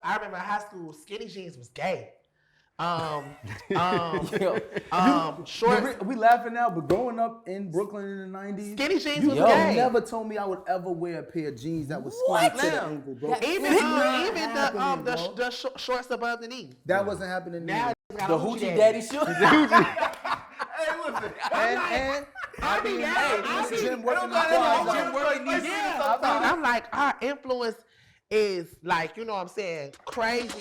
I remember in high school, skinny jeans was gay. Shorts. We laughing now, but growing up in Brooklyn in the 90s, Skinny jeans you was could gay. never told me I would ever wear a pair of jeans that was skinny to the ankle, bro. Even the shorts above the knee. That wasn't happening Now now. the Hoochie Daddy shorts. Hey, listen. And I mean, Jim working I'm like, our influence is like, you know what I'm saying, crazy.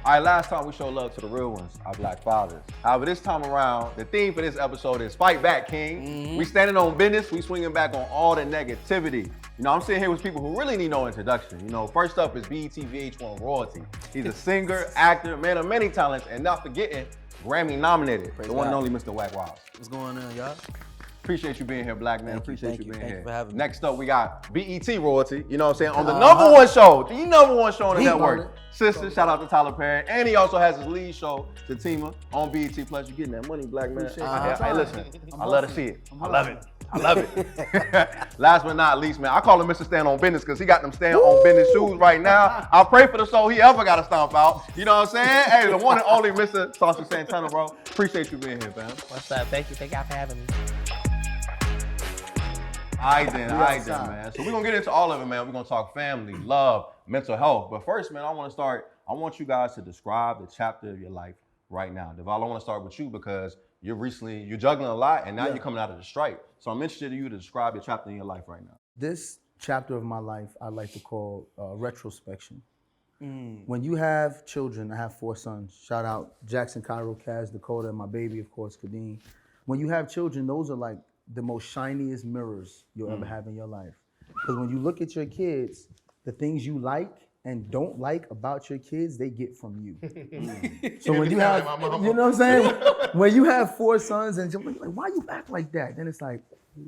All right, last time we showed love to the real ones, our black fathers. However, this time around, the theme for this episode is Fight Back, King. Mm-hmm. We standing on business, we swinging back on all the negativity. You know, I'm sitting here with people who really need no introduction. You know, first up is BET VH1 Royalty. He's a singer, actor, man of many talents, and not forgetting, Grammy nominated, the one and only Mr. Wack Wiles. What's going on, y'all? Appreciate you being here, black man. Thank you being Thank here. you for having me. Next up, we got BET Royalty. You know what I'm saying? On the number one show, the number one show on the network. Sister, shout out to Tyler Perry. And he also has his lead show, The Teamer, on BET Plus. You getting that money, black man. Hey, listen, I love to see it. I love it. I love it. Last but not least, man, I call him Mr. Stand on Business because he got them stand on business shoes right now. I pray for the soul he ever got to stomp out. You know what I'm saying? Hey, the one and only Mr. Saucy Santana, bro. Appreciate you being here, fam. What's up? Thank you. Thank y'all for having me. All right then, man. So we're gonna get into all of it, man. We're gonna talk family, love, mental health. But first, man, I want you guys to describe the chapter of your life right now. Devale, I want to start with you because you're juggling a lot and now you're coming out of the strike. So I'm interested in you to describe your chapter in your life right now. This chapter of my life I like to call retrospection. When you have children, I have 4 sons. Shout out Jackson, Cairo, Kaz, Dakota, and my baby, of course, Kadeem. When you have children, those are like the most shiniest mirrors you'll ever have in your life. Because when you look at your kids, the things you like and don't like about your kids, they get from you. So when you have, you know what I'm saying? When you have 4 sons and you're like, why you act like that? Then it's like,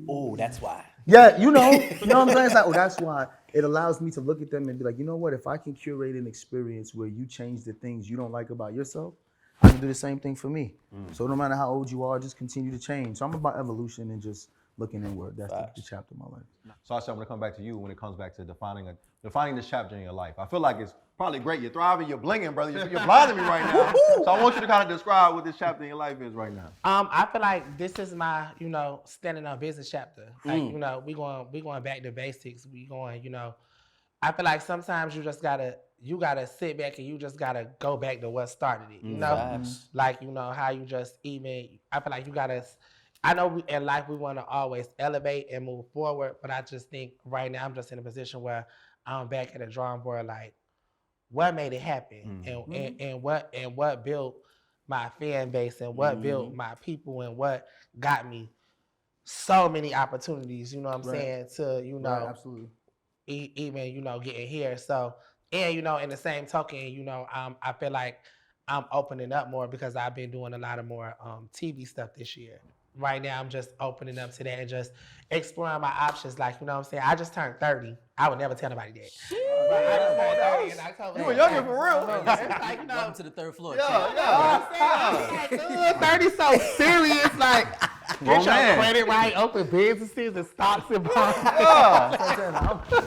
Oh, that's why. yeah, you know what I'm saying? It's like, oh, that's why. It allows me to look at them and be like, you know what? If I can curate an experience where you change the things you don't like about yourself, I can do the same thing for me. So no matter how old you are, just continue to change. So I'm about evolution and just looking inward. That's the chapter of my life. So I'm gonna come back to you when it comes back to defining this chapter in your life. I feel like it's probably great. You're thriving, you're blinging, brother. You're blinding me right now. So I want you to kind of describe what this chapter in your life is right now. I feel like this is my, standing on business chapter. Like, we going back to basics. We going, I feel like sometimes you gotta sit back and you just gotta go back to what started it. You know, like how you just I feel like you gotta. I know in life we want to always elevate and move forward, but I just think right now I'm just in a position where I'm back at the drawing board. Like, what made it happen, and what built my fan base, and what built my people, and what got me so many opportunities. You know what I'm saying? To Absolutely. Even getting here. So and in the same token, I feel like I'm opening up more because I've been doing a lot of more TV stuff this year. Right now, I'm just opening up to that and just exploring my options. Like, you know what I'm saying? I just turned 30. I would never tell nobody that. But I just turned 30 in October. You were younger for real. It's like, Welcome to the 3rd floor. Yeah. 30 so serious. Like, get your credit right, open businesses and stocks and bonds.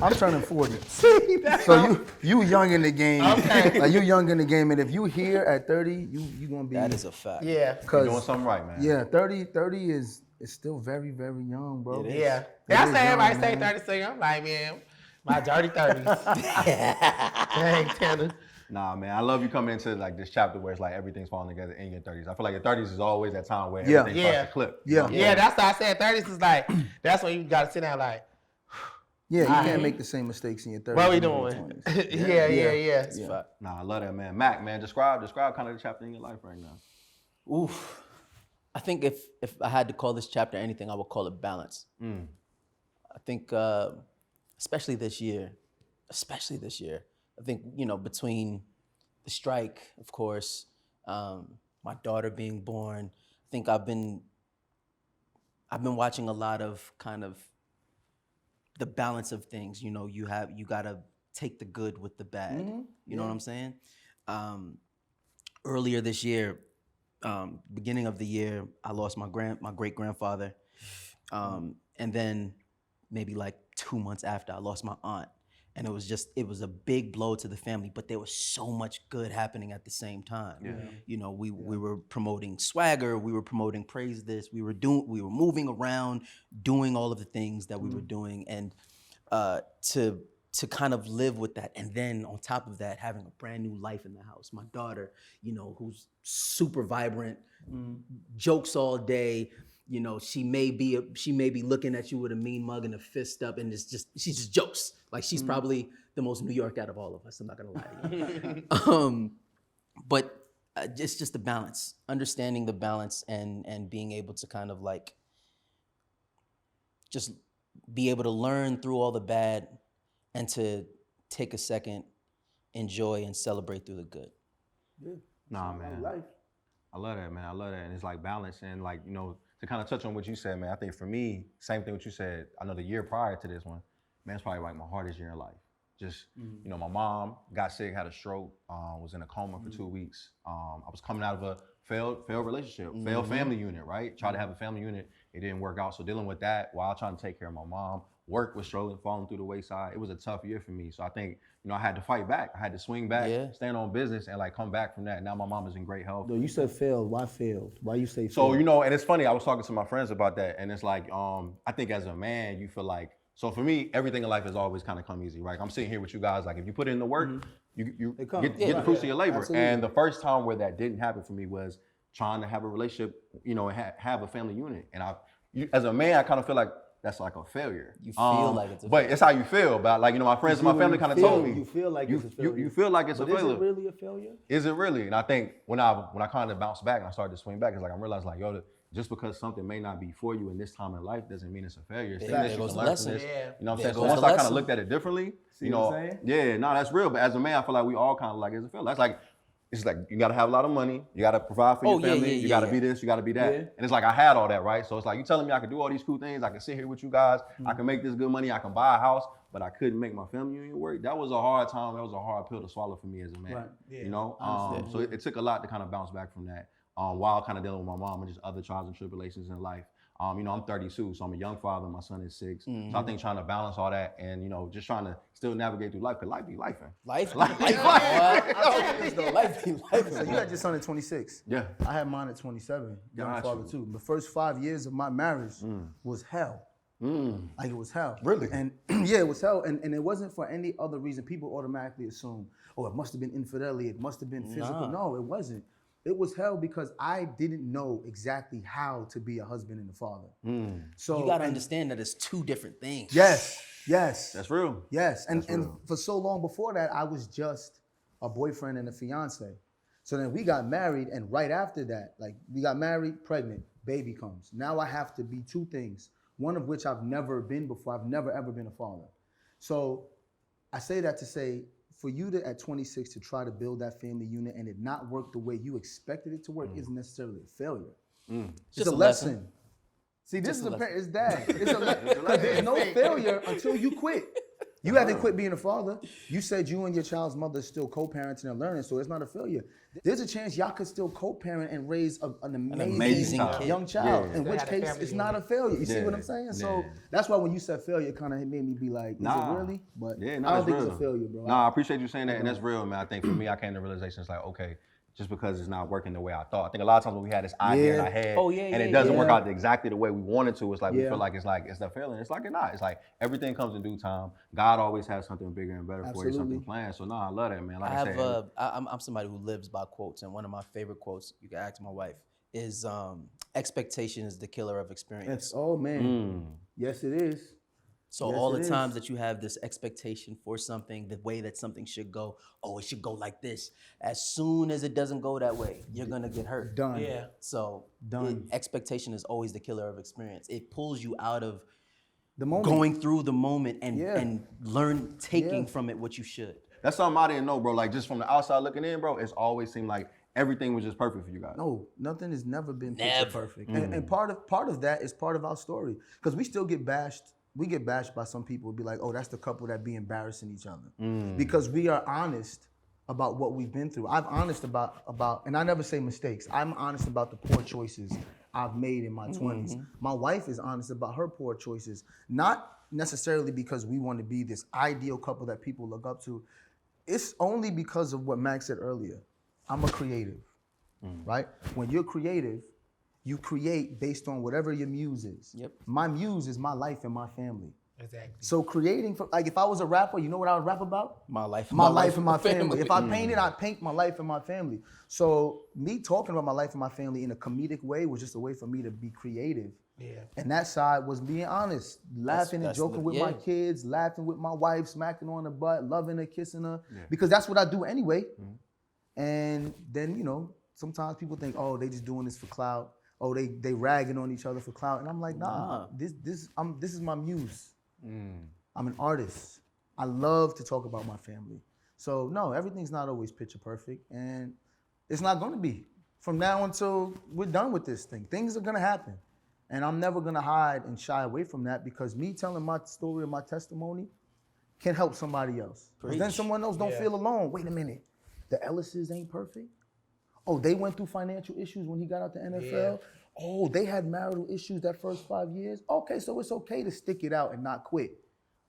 I'm turning 40. So you young in the game. Okay. Like you young in the game, and if you here at 30, you gonna be. That is a fact. Yeah. You're doing something right, man. Yeah, 30 is still very, very young, bro. It is. Yeah. It I is say everybody young, say man. 30 seconds. I'm like, man, my dirty 30s. Dang, Tanner. Nah, man, I love you coming into like this chapter where it's like everything's falling together in your 30s. I feel like your 30s is always that time where everything starts to clip. Yeah. Yeah, that's why I said 30s is like, that's when you gotta sit down like, Yeah, you can't make the same mistakes in your 30s. what we and your doing? 20s. Yeah. That's a fact. Nah, I love that, man. Mack, man, describe kind of the chapter in your life right now. Oof. I think if I had to call this chapter anything, I would call it balance. I think, especially this year, I think, between the strike, of course, my daughter being born, I think I've been watching a lot of kind of the balance of things. You gotta take the good with the bad. You know what I'm saying? Earlier this year, beginning of the year, I lost my great grandfather, and then maybe like 2 months after, I lost my aunt. And it was a big blow to the family, but there was so much good happening at the same time. Yeah. You know, we were promoting swagger, we were promoting praise this, we were moving around, doing all of the things that we were doing, and to kind of live with that. And then on top of that, having a brand new life in the house. My daughter, you know, who's super vibrant, jokes all day. You know, she may be looking at you with a mean mug and a fist up, and she just jokes. Like, she's probably the most New York out of all of us. I'm not gonna lie to you. But it's just the balance, understanding the balance, and being able to kind of like just be able to learn through all the bad, and to take a second, enjoy, and celebrate through the good. Yeah. Nah, man. Life. I love that, man. I love that. And it's like balance, and like, you know, to kind of touch on what you said, man, I think for me, same thing what you said. I know the year prior to this one, man, it's probably like my hardest year in life. Just, you know, my mom got sick, had a stroke, was in a coma for 2 weeks. I was coming out of a failed relationship, failed family unit, right? Tried to have a family unit, it didn't work out. So dealing with that while trying to take care of my mom, work was struggling, falling through the wayside. It was a tough year for me. So I think, you know, I had to fight back. I had to swing back, stand on business, and like come back from that. Now my mom is in great health. No, you said failed. Why failed? Why you say failed? So, you know, and it's funny, I was talking to my friends about that, and it's like, I think as a man, you feel like, so for me, everything in life has always kind of come easy, right? I'm sitting here with you guys, like if you put in the work, you get the fruits of your labor. Absolutely. And the first time where that didn't happen for me was trying to have a relationship, you know, and have a family unit. And as a man, I kind of feel like that's like a failure. You feel like it's a failure. But it's how you feel. But like, you know, my friends and my family kind of told me. You feel like it's a failure. You feel like it's a failure. Is it really a failure? Is it really? And I think when I kind of bounced back and I started to swing back, it's like I realized like, yo, just because something may not be for you in this time in life doesn't mean it's a failure. It's things that you can learn from this. You know what I'm saying? So once I kind of looked at it differently, you know, that's real. But as a man, I feel like we all kind of like, it's a failure. That's like, it's like you gotta have a lot of money, you gotta provide for your family, you gotta be this, you gotta be that. And it's like I had all that, right? So it's like you telling me I can do all these cool things, I can sit here with you guys, I can make this good money, I can buy a house, but I couldn't make my family unit work. That was a hard time, that was a hard pill to swallow for me as a man. Right. You know? So it took a lot to kind of bounce back from that. While kind of dealing with my mom and just other trials and tribulations in life. You know, I'm 32, so I'm a young father, my son is 6. So I think trying to balance all that and, you know, just trying to still navigate through life, because life be lifing. Life be Life be life. So you had your son at 26. Yeah. I had mine at 27. Young Got father you. too. The first 5 years of my marriage was hell. Like it was hell. Really? And yeah, it was hell. And it wasn't for any other reason. People automatically assume, oh, it must have been infidelity. It must have been physical. No, it wasn't. It was hell because I didn't know exactly how to be a husband and a father. So You gotta understand that it's two different things. Yes. That's real. Yes, and real. for so long before that, I was just a boyfriend and a fiance. So then we got married, and right after that, like we got married, pregnant, baby comes. Now I have to be 2 things, one of which I've never been before. I've never ever been a father. So I say that to say, for you to at 26 to try to build that family unit and it not work the way you expected it to work isn't necessarily a failure. It's Just a a lesson. See, this is it's dad. It's a lesson. There's no failure until you quit. You haven't quit being a father. You said you and your child's mother still co-parenting and learning, so it's not a failure. There's a chance y'all could still co-parent and raise an amazing young child, in which case it's not a failure. You see what I'm saying? So that's why when you said failure, it kind of made me be like, is it really? But I don't think it's a failure, bro. Nah, I appreciate you saying that, and that's real, man. I think for me, I came to the realization, it's like, okay, just because it's not working the way I thought. I think a lot of times when we had this idea in our head, and it doesn't work out exactly the way we wanted to, it's like we feel like it's the failing. It's like it's not. It's like everything comes in due time. God always has something bigger and better for you, something planned. So I love that, man. Like I said, I'm somebody who lives by quotes, and one of my favorite quotes, you can ask my wife, is expectation is the killer of experience. Oh man, yes it is. So all the times that you have this expectation for something, the way that something should go, oh, it should go like this. As soon as it doesn't go that way, you're gonna get hurt. Done. Yeah. So expectation is always the killer of experience. It pulls you out of The moment. going through the moment and taking from it what you should. that's something I didn't know, bro. Like just from the outside looking in, bro, it's always seemed like everything was just perfect for you guys. No, nothing has never been picture perfect. And part of that is part of our story. Because we still get bashed. We get bashed by some people who be like, oh, that's the couple that be embarrassing each other. Because we are honest about what we've been through. I'm honest about, and I never say mistakes. I'm honest about the poor choices I've made in my 20s. My wife is honest about her poor choices. Not necessarily because we want to be this ideal couple that people look up to. It's only because of what Max said earlier. I'm a creative, right? When you're creative, you create based on whatever your muse is. Yep. My muse is my life and my family. Exactly. So creating, like if I was a rapper, you know what I would rap about? My life. My life and my family. If I painted, I'd paint my life and my family. So me talking about my life and my family in a comedic way was just a way for me to be creative. Yeah. And that side was being honest, laughing and that's joking with my kids, laughing with my wife, smacking her on the butt, loving her, kissing her, because that's what I do anyway. And then, you know, sometimes people think, oh, they just doing this for clout. Oh, they ragging on each other for clout. And I'm like, nah, this is my muse. I'm an artist. I love to talk about my family. So no, everything's not always picture perfect, and it's not gonna be. From now until we're done with this thing, things are gonna happen. And I'm never gonna hide and shy away from that, because me telling my story and my testimony can help somebody else. 'Cause then someone else don't feel alone. Wait a minute, the Ellises ain't perfect? Oh, they went through financial issues when he got out the NFL? Oh, they had marital issues that first 5 years? Okay, so it's okay to stick it out and not quit,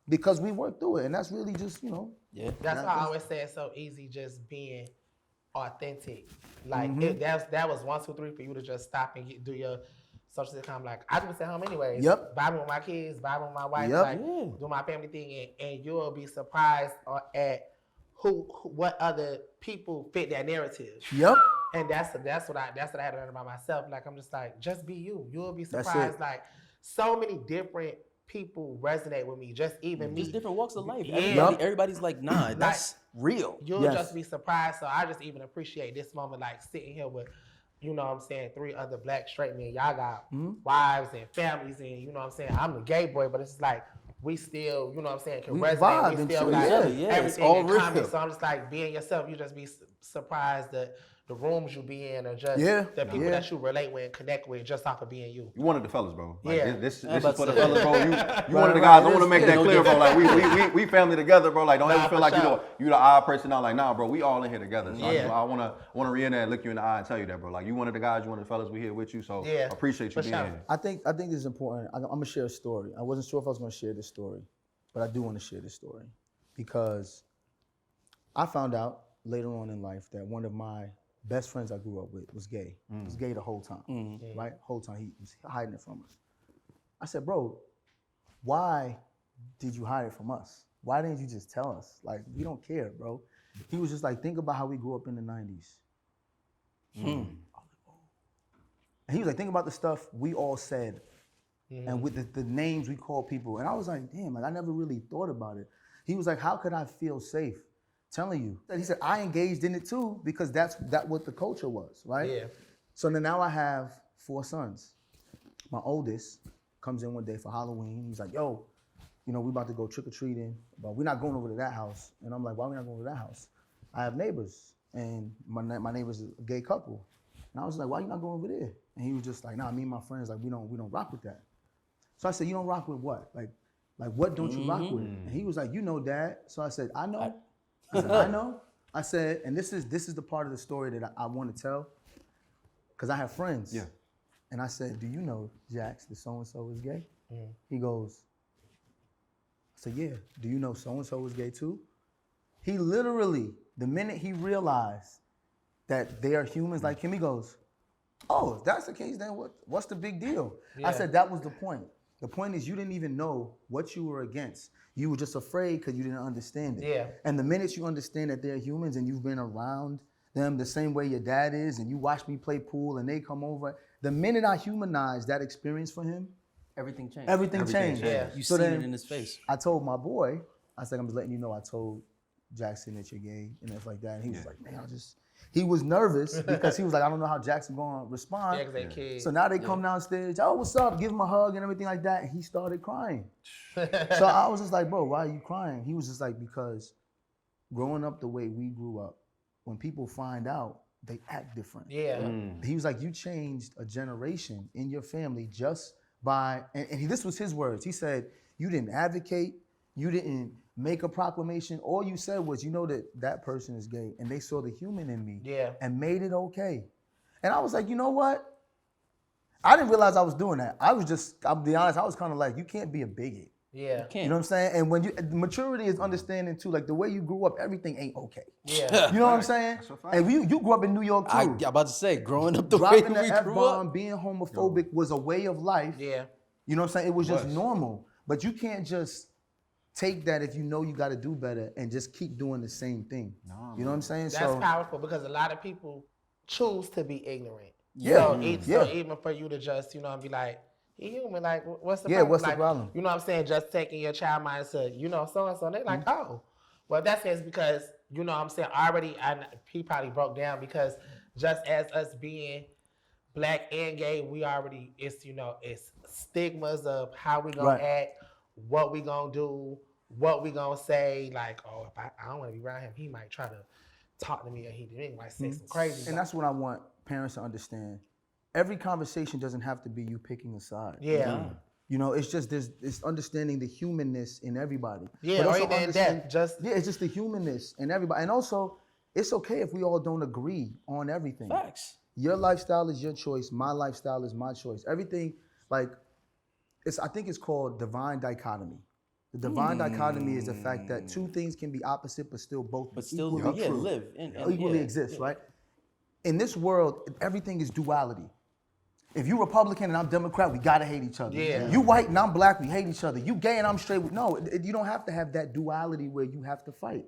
because we worked through it, and that's really just, you know. Yeah. That's why I always say it's so easy just being authentic. Like that was 1, 2, 3 for you to just stop and do your social sitcom. Like I do this at home anyways. Yep. Vibing with my kids, vibing with my wife, Yep. like do my family thing, and you'll be surprised at what other people fit that narrative. Yep. And that's what I had to learn about myself. Like I'm just like, just be you. You'll be That's surprised. it. Like so many different people resonate with me. Just even me. Just different walks of life. Yeah. Everybody's like, nah, that's real. You'll Yes. just be surprised. So I just even appreciate this moment, like sitting here with, you know what I'm saying, 3 other black straight men. Y'all got wives and families, and you know what I'm saying. I'm the gay boy, but it's like we still, you know what I'm saying, can We resonate. vibe We and still shit. got Yeah, it's everything all in real. common. So I'm just like, being yourself, you just be surprised that the rooms you be in, or just the people that you relate with and connect with, just off of being you. You wanted the fellas, bro. Like, Yeah. This I'm is about for to the say. fellas, bro. You one of the guys. I want to make that no clear, bro. different. Like we family together, bro. Like don't ever Nah, feel for like sure. you the odd person out. Like nah, bro. We all in here together. So Yeah. I want to read in there and look you in the eye and tell you that, bro. Like you one of the guys, you one of the fellas. We here with you. So Yeah, appreciate you for being sure. here. I think this is important. I'm gonna share a story. I wasn't sure if I was gonna share this story, but I do want to share this story because I found out later on in life that one of my best friends I grew up with was gay. He was gay the whole time, right? Whole time he was hiding it from us. I said, bro, why did you hide it from us? Why didn't you just tell us? Like, we don't care, bro. He was just like, think about how we grew up in the 90s. And he was like, think about the stuff we all said and with the names we call people. And I was like, damn, like I never really thought about it. He was like, how could I feel safe telling you? And he said, I engaged in it too, because that's what the culture was, right? Yeah. So then now I have 4 sons. My oldest comes in one day for Halloween. He's like, yo, you know, we about to go trick-or-treating, but we're not going over to that house. And I'm like, why are we not going to that house? I have neighbors, and my neighbor's a gay couple. And I was like, why you not going over there? And he was just like, nah, me and my friends, like, we don't rock with that. So I said, you don't rock with what? Like what don't you rock with? And he was like, you know, Dad. So I said, I know. I said, I know. I said, and this is the part of the story that I want to tell, because I have friends. Yeah. And I said, do you know, Jax, that so-and-so is gay? He goes, I said, yeah. Do you know so-and-so is gay too? He literally, the minute he realized that they are humans like him, he goes, oh, if that's the case, then what's the big deal? I said, that was the point. The point is you didn't even know what you were against. You were just afraid because you didn't understand it. Yeah. And the minute you understand that they're humans and you've been around them the same way your dad is, and you watch me play pool and they come over, the minute I humanized that experience for him, Everything changed. everything changed. Yeah. You So see then it in his face. I told my boy, I said, I'm just letting you know I told Jackson that you're gay and stuff like that. And he was like, man, he was nervous because he was like, I don't know how Jackson gonna respond. Yeah, 'cause they kids. So now they come downstairs, oh, what's up? Give him a hug and everything like that. And he started crying. So I was just like, bro, why are you crying? He was just like, because growing up the way we grew up, when people find out, they act different. Yeah. He was like, you changed a generation in your family just by, this was his words. He said, you didn't advocate, you didn't make a proclamation. All you said was, you know that person is gay, and they saw the human in me and made it okay. And I was like, you know what? I didn't realize I was doing that. I'll be honest, I was kind of like, you can't be a bigot. Yeah. Can't. You know what I'm saying? And when maturity is understanding too, like the way you grew up, everything ain't okay. Yeah. You know what I'm saying? And you grew up in New York too. I'm about to say, growing up the Dropping way the we grew up. F-bomb, being homophobic was a way of life. Yeah. You know what I'm saying? It was just normal. But you can't just take that if you know you got to do better and just keep doing the same thing. You know what I'm saying? That's powerful because a lot of people choose to be ignorant. Yeah. So even for you to just, you know, and be like, he human, like, what's the Yeah, problem? what's the Like, problem? You know what I'm saying? Just taking your child mind and say, you know, so-and-so. And they're like, oh. Well, that's because, you know what I'm saying, he probably broke down because just as us being black and gay, we already, it's stigmas of how we gonna act, what we gonna do, what we gonna say. Like, oh, if I don't want to be around him, he might try to talk to me or he might say some crazy stuff. And that's what I want parents to understand. Every conversation doesn't have to be you picking a side. Yeah. You know, it's just it's understanding the humanness in everybody. Yeah, But or also even understand- that, just it's just the humanness in everybody. And also, it's okay if we all don't agree on everything. Facts. Your lifestyle is your choice. My lifestyle is my choice. Everything, like, I think it's called divine dichotomy. The divine dichotomy is the fact that two things can be opposite, but still both equally true. live Equally exist, right? In this world, everything is duality. If you Republican and I'm Democrat, we gotta hate each other. Yeah. You white and I'm black, we hate each other. You gay and I'm straight. No, you don't have to have that duality where you have to fight.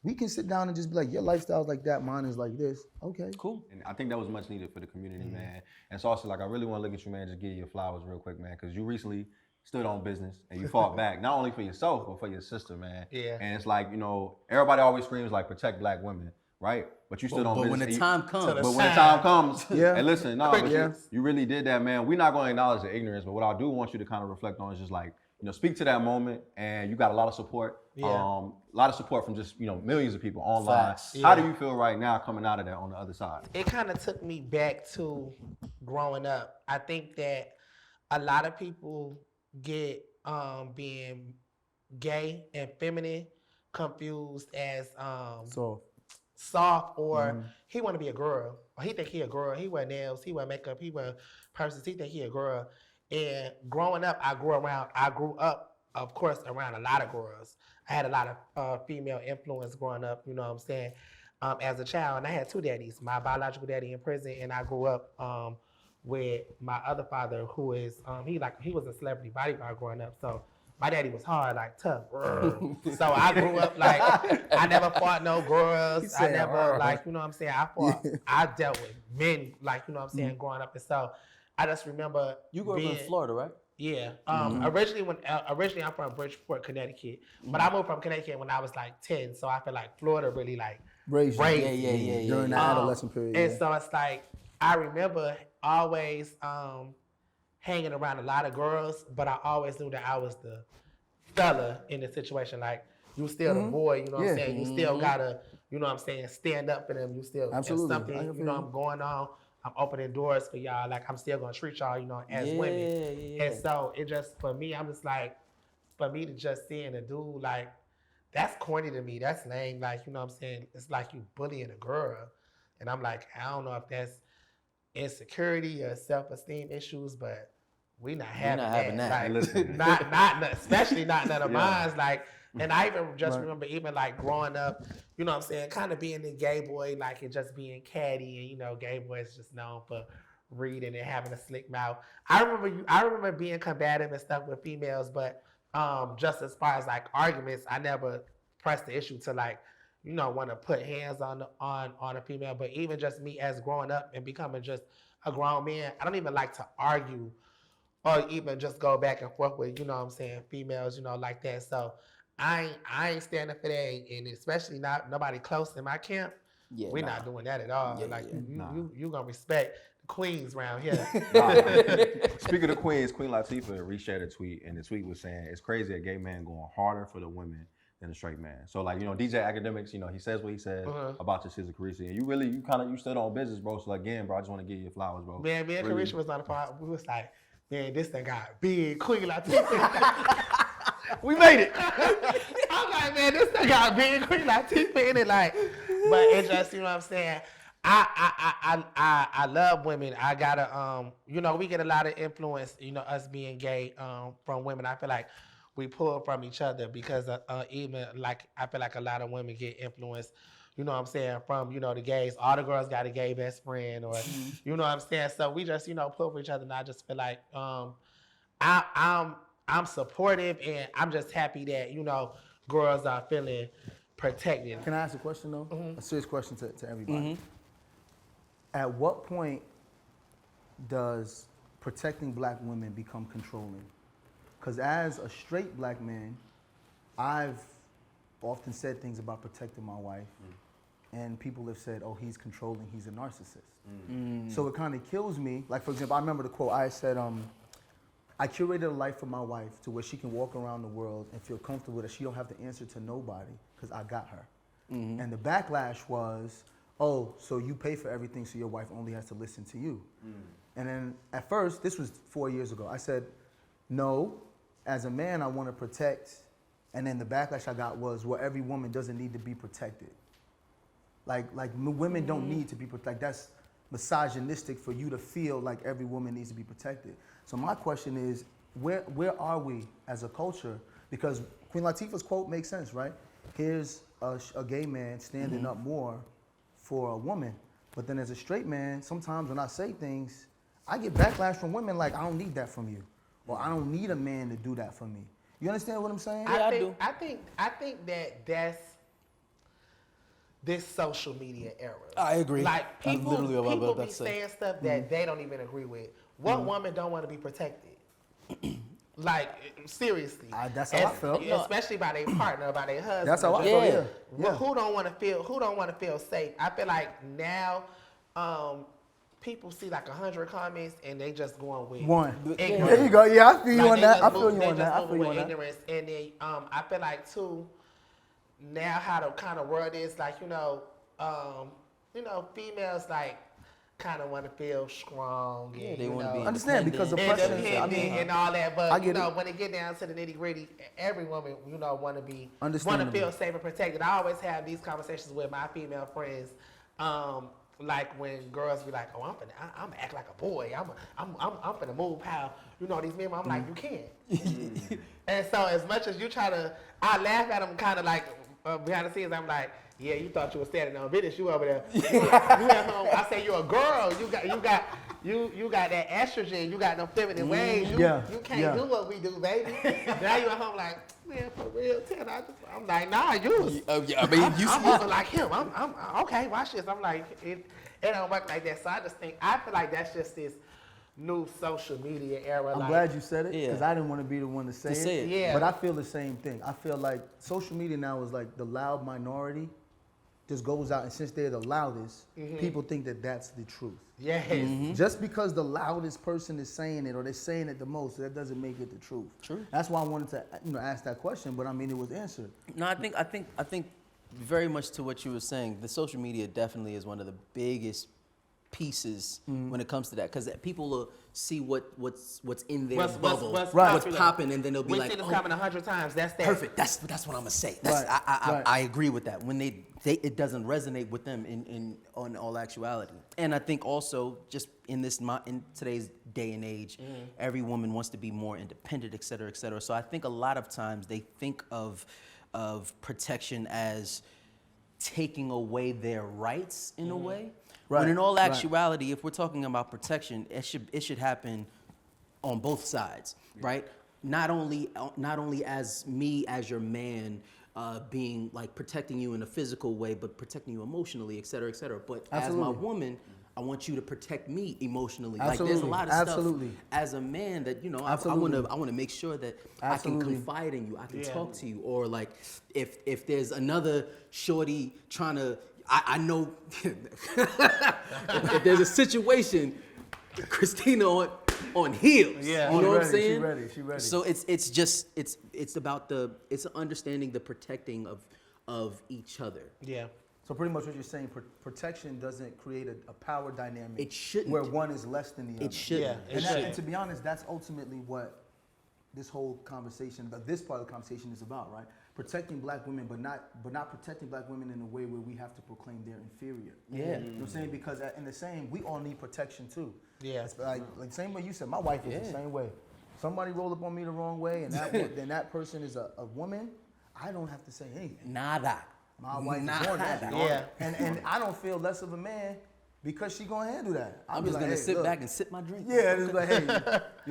We can sit down and just be like, your lifestyle's like that, mine is like this. Okay. Cool. And I think that was much needed for the community, man. And so also, like, I really want to look at you, man, just give you your flowers real quick, man, because you recently stood on business and you fought back, not only for yourself, but for your sister, man. Yeah. And it's like, you know, everybody always screams, like, protect black women, right? But you stood on business. When the time comes. But when the time comes, Yeah. and listen, no, but Yeah. you really did that, man. We're not going to acknowledge the ignorance, but what I do want you to kind of reflect on is just like, you know, speak to that moment, and you got a lot of support. Yeah. A lot of support from just, you know, millions of people online. Facts. How do you feel right now coming out of that on the other side? it kind of took me back to growing up. I think that a lot of people get being gay and feminine confused as So, soft, or he want to be a girl, or he think he a girl. He wear nails, he wear makeup, he wear purses. He think he a girl. And growing up, I grew up, of course, around a lot of girls. I had a lot of female influence growing up. You know what I'm saying? As a child, and I had two daddies. My biological daddy in prison, and I grew up with my other father, who is he was a celebrity bodyguard growing up. So my daddy was hard, like tough. So I grew up like I never fought no girls. I never like, you know what I'm saying. I dealt with men, like, you know what I'm saying, growing up. And so I just remember You grew up in Florida, right? Yeah. Originally I'm from Bridgeport, Connecticut, but I moved from Connecticut when I was like 10. So I feel like Florida really like raised you. raised During the adolescent period. and so it's like I remember always hanging around a lot of girls, but I always knew that I was the fella in the situation. Like, you still the boy, you know what I'm saying? You still gotta, you know what I'm saying, stand up for them. You still, Absolutely. if something, you know, I'm going on, I'm opening doors for y'all. Like, I'm still gonna treat y'all, you know, as women. And so it just, for me, I'm just like, for me to just seeing a dude, like, that's corny to me. That's lame. Like, you know what I'm saying? It's like you bullying a girl. And I'm like, I don't know if that's insecurity or self-esteem issues, but we not having that. Like, not especially not none of mine. Like, and I even just remember even like growing up, you know what I'm saying, kind of being a gay boy, like, and just being catty, and, you know, gay boys just known for reading and having a slick mouth. I remember being combative and stuff with females, but just as far as like arguments, I never pressed the issue to like, you know, want to put hands on a female. But even just me as growing up and becoming just a grown man, I don't even like to argue or even just go back and forth with, you know what I'm saying, females, you know, like that. So I ain't standing for that, and especially not nobody close in my camp. Yeah, We're not doing that at all. You gonna respect the queens around here. Speaking of queens, Queen Latifah reshared a tweet, and the tweet was saying it's crazy a gay man going harder for the women than a straight man. So like, you know, DJ Academics, you know, he says what he says about your sister Carissa, and you stood on business, bro. So again, bro, I just want to give you your flowers, bro. Man, me and Carissa was on the phone. We was like, man, this thing got big, Queen Latifah. We made it. I'm like, man, this thing got big, Queen Latifah in it, like, but it just, you know what I'm saying. I love women. I gotta, you know, we get a lot of influence, you know, us being gay, from women. I feel like we pull from each other because even like I feel like a lot of women get influenced. You know what I'm saying? From, the gays. All the girls got a gay best friend or, you know what I'm saying? So we just, pull for each other. And I just feel like I'm supportive and I'm just happy that, girls are feeling protected. Can I ask a question though? Mm-hmm. A serious question to everybody. At what point does protecting black women become controlling? Because as a straight black man, I've often said things about protecting my wife, and people have said, oh, he's controlling, he's a narcissist. So it kind of kills me. Like, for example, I remember the quote, I said, I curated a life for my wife to where she can walk around the world and feel comfortable that she don't have to answer to nobody because I got her. And the backlash was, oh, so you pay for everything so your wife only has to listen to you. And then at first, this was 4 years ago, I said, no, as a man, I want to protect. And then the backlash I got was, well, every woman doesn't need to be protected. Like women don't need to be protected. That's misogynistic for you to feel like every woman needs to be protected. So my question is, where are we as a culture? Because Queen Latifah's quote makes sense, right? Here's a gay man standing up more for a woman. But then as a straight man, sometimes when I say things, I get backlash from women like, I don't need that from you. Or I don't need a man to do that for me. You understand what I'm saying? I do. I think that's this social media era. I agree. Like people about be saying stuff that they don't even agree with. What woman don't want to be protected? Like seriously. That's how I felt. Especially by their partner, by their husband. That's how I felt. Yeah. Who don't want to feel safe? I feel like now people see like 100 comments and they just going with one. Ignorance. There you go. Yeah, I feel you Like on that. I feel you on that. Ignorance. And then I feel like too, now how the kind of world is like, females like kind of want to feel strong. And, they want to be understand because oppression. And all that, but it. when it get down to the nitty gritty, every woman want to feel safe and protected. I always have these conversations with my female friends. Like when girls be like, "Oh, I'm act like a boy. I'm finna move how these men." I'm like, "You can't." And so as much as you try to, I laugh at them kind of like behind the scenes. I'm like, "Yeah, you thought you were standing on business. You over there. You at home. I say you're a girl. You got that estrogen. You got them feminine ways. You can't do what we do, baby. Now you at home like." Man, for real, I'm like, nah, you. I'm moving like him. I'm okay. Watch this. I'm like, it don't work like that. So I feel like that's just this new social media era. I'm glad you said it because I didn't want to be the one to say it. Yeah. But I feel the same thing. I feel like social media now is like the loud minority just goes out, and since they're the loudest, people think that that's the truth. Yes. Just because the loudest person is saying it or they're saying it the most, that doesn't make it the truth. True. That's why I wanted to ask that question, but I mean it was answered. No, I think very much to what you were saying, the social media definitely is one of the biggest pieces when it comes to that, because people will see what's in their bubble, what's popping, and then they'll be like, "We see this coming 100 times. That's that." Perfect. That's what I'm gonna say. I agree with that. When it doesn't resonate with them in all actuality, and I think also just in today's day and age, every woman wants to be more independent, et cetera, et cetera. So I think a lot of times they think of protection as taking away their rights in a way. When in all actuality, if we're talking about protection, it should happen on both sides, right? Not only as me as your man, being like protecting you in a physical way, but protecting you emotionally, et cetera, et cetera. But as my woman, I want you to protect me emotionally. Absolutely. Like there's a lot of stuff as a man that I want to make sure that I can confide in you, I can talk to you, or like if there's another shorty trying to. I know if there's a situation, Christina on heels. Yeah, you know what I'm saying? She ready. So it's about understanding the protecting of each other. Yeah. So pretty much what you're saying, protection doesn't create a power dynamic. It shouldn't. Where one is less than the other. It shouldn't. Yeah, and to be honest, that's ultimately what this whole conversation, this part of the conversation is about, right? Protecting black women, but not protecting black women in a way where we have to proclaim they're inferior. Yeah. You know what I'm saying? Because we all need protection too. Yeah. It's like same way you said, my wife is the same way. somebody roll up on me the wrong way, and then that person is a woman, I don't have to say anything. Nada. My wife is on that. Yeah. And I don't feel less of a man because she gonna handle that. I'm just gonna sit back and sip my drink. Yeah, just like, hey, you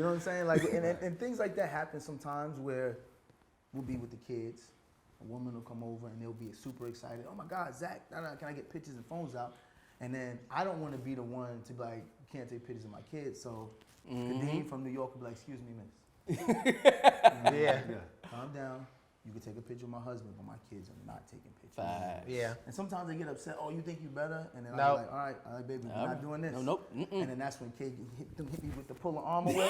know what I'm saying? Like, and things like that happen sometimes where we'll be with the kids. A woman will come over and they'll be super excited. Oh my God, Zach, can I get pictures and phones out? And then I don't want to be the one to be like, you can't take pictures of my kids. So Kadeem from New York will be like, excuse me, miss. Yeah. Calm down. You can take a picture of my husband, but my kids are not taking pictures. Yeah. And sometimes they get upset. Oh, you think you better? And then Nope. I'm like, all right, baby, we're not doing this. Nope. And then that's when kid hit me with the pull the arm away.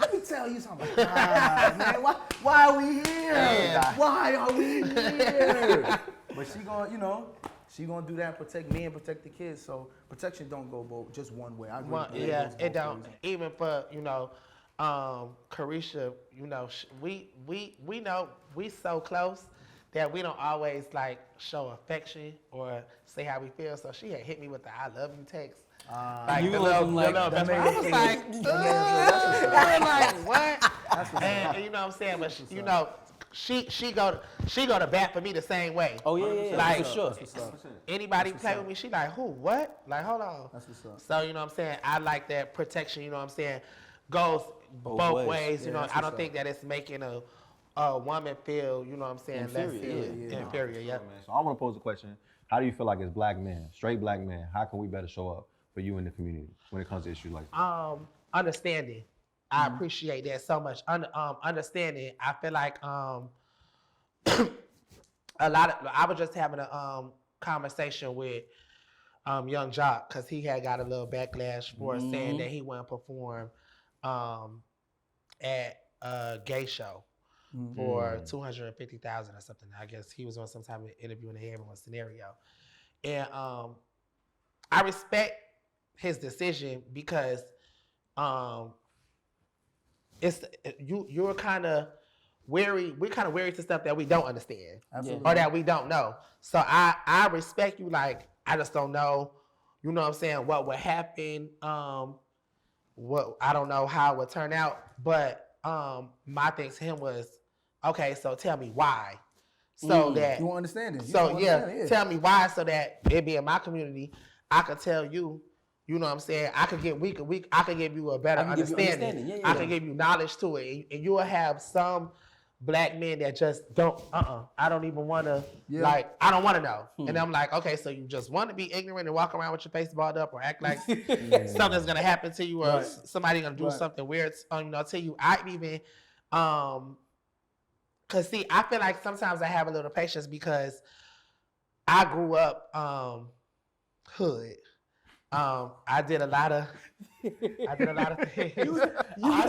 Let me tell you something. Man, why are we here? Yeah. Why are we here? But she gonna do that, protect me and protect the kids. So protection don't go just one way. I agree. It don't. Even for Carisha, we know we so close that we don't always like show affection or say how we feel. So she had hit me with the "I love you" text. Like you the love little, him like little that best friend. I was like, like what? And you know what I'm saying? But she go to bat for me the same way. Oh yeah. Like, for sure. Anybody play with me, she like, who? What? Like, hold on. That's what's up. So you know what I'm saying? I like that protection. You know what I'm saying? Goes both ways. You know, I don't think that it's making a woman feel, you know what I'm saying, inferior. Yeah. So I want to pose a question. How do you feel like as black men, straight black men, how can we better show up for you in the community when it comes to issues like that? Understanding. I appreciate that so much. Understanding. I feel like I was just having a conversation with young Jock because he had got a little backlash for saying that he wouldn't perform at a gay show for $250,000 or something. I guess he was on some type of interview in the everyone scenario. And I respect his decision because you're kind of wary. We're kind of wary to stuff that we don't understand. Absolutely. Or that we don't know. So I respect you. Like, I just don't know, you know what I'm saying, what would happen. What I don't know how it would turn out. But my thing to him was, okay, so tell me why. So that you won't understand it. Tell me why so that it be in my community, I could tell you, you know what I'm saying, I could give you a better understanding. I can give you knowledge to it. And you will have some black men that just don't, I don't even want to, like, I don't want to know. And I'm like, okay, so you just want to be ignorant and walk around with your face balled up or act like something's going to happen to you or somebody going to do something weird, to you. I even, because see, I feel like sometimes I have a little patience because I grew up hood. I did a lot of things. You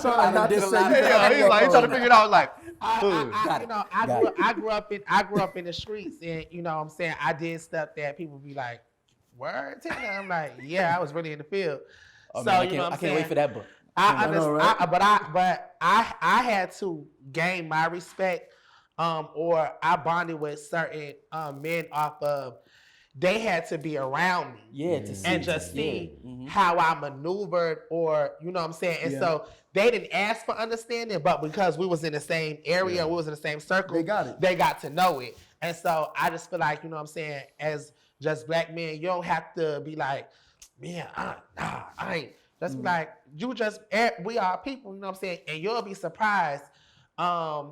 trying not to say He's like, he's trying to figure it out. Like, I grew up in the streets, and you know what I'm saying, I did stuff that people be like, "Word, Tina?" I'm like, "Yeah, I was really in the field." Oh, so man, you know what I I'm can't saying? wait for that book. I understand, but I had to gain my respect, or I bonded with certain men off of. They had to be around me, to see, and just see how I maneuvered, or you know what I'm saying. And so they didn't ask for understanding, but because we was in the same area, we was in the same circle, They got it. They got to know it. And so I just feel like, you know what I'm saying, as just black men, you don't have to be like, man, I ain't. Just be like, we are people, you know what I'm saying? And you'll be surprised. My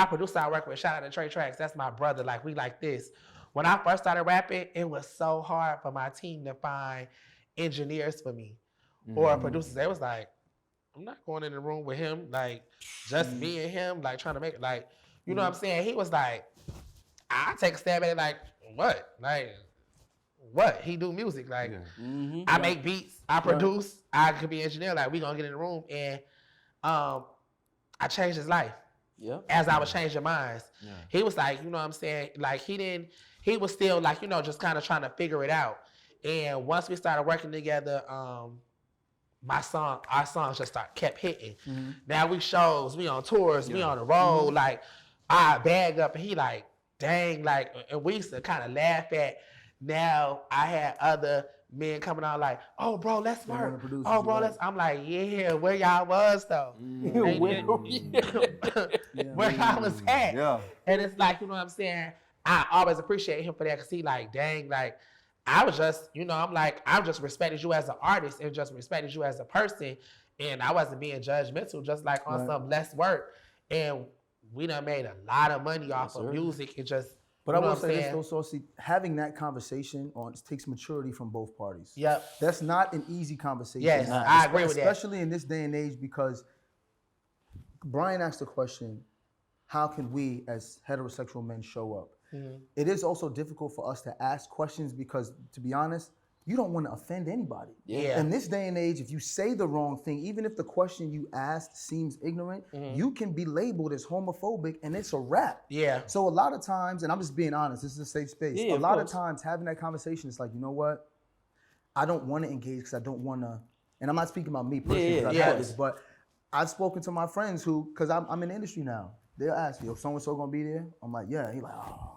producer I work with, shout out to Trey Tracks, that's my brother, like we like this. When I first started rapping, it was so hard for my team to find engineers for me or producers. They was like, I'm not going in the room with him, like just me and him, like trying to make it, like, you know what I'm saying? He was like, I take a stab at it, like, what? Like, what? He do music, like, I make beats, I produce, I could be an engineer, like, we gonna get in the room. And I changed his life. As I was changing mine. He was like, you know what I'm saying? Like, he was still like, you know, just kind of trying to figure it out. And once we started working together, our songs just kept hitting. Now we shows, we on tours, we on the road, like I bag up and he like, dang, like, and we used to kind of laugh at now I had other men coming out like, oh bro, let's wanna work. produce Oh with bro, you, let's. I'm like, yeah, where y'all was though? Where y'all was at? Yeah. And it's like, you know what I'm saying? I always appreciate him for that because he like, dang, like I was just, you know, I'm like, I just respected you as an artist and just respected you as a person. And I wasn't being judgmental, just like on some less work. And we done made a lot of money off of music. It just, But you I know will what I'm say this saying? though, Saucy, having that conversation takes maturity from both parties. Yep. That's not an easy conversation. Yes, I agree with that. Especially in this day and age, because Brian asked the question, how can we as heterosexual men show up? Mm-hmm. It is also difficult for us to ask questions because, to be honest, you don't want to offend anybody. Yeah. In this day and age, if you say the wrong thing, even if the question you asked seems ignorant, you can be labeled as homophobic and it's a wrap. Yeah. So a lot of times, and I'm just being honest, this is a safe space. Yeah, a of lot course. of times having that conversation, it's like, you know what? I don't want to engage because I don't want to, and I'm not speaking about me personally, because I've had this, but I've spoken to my friends who, because I'm in the industry now, they'll ask me, so-and-so gonna be there? I'm like, yeah. He like, oh.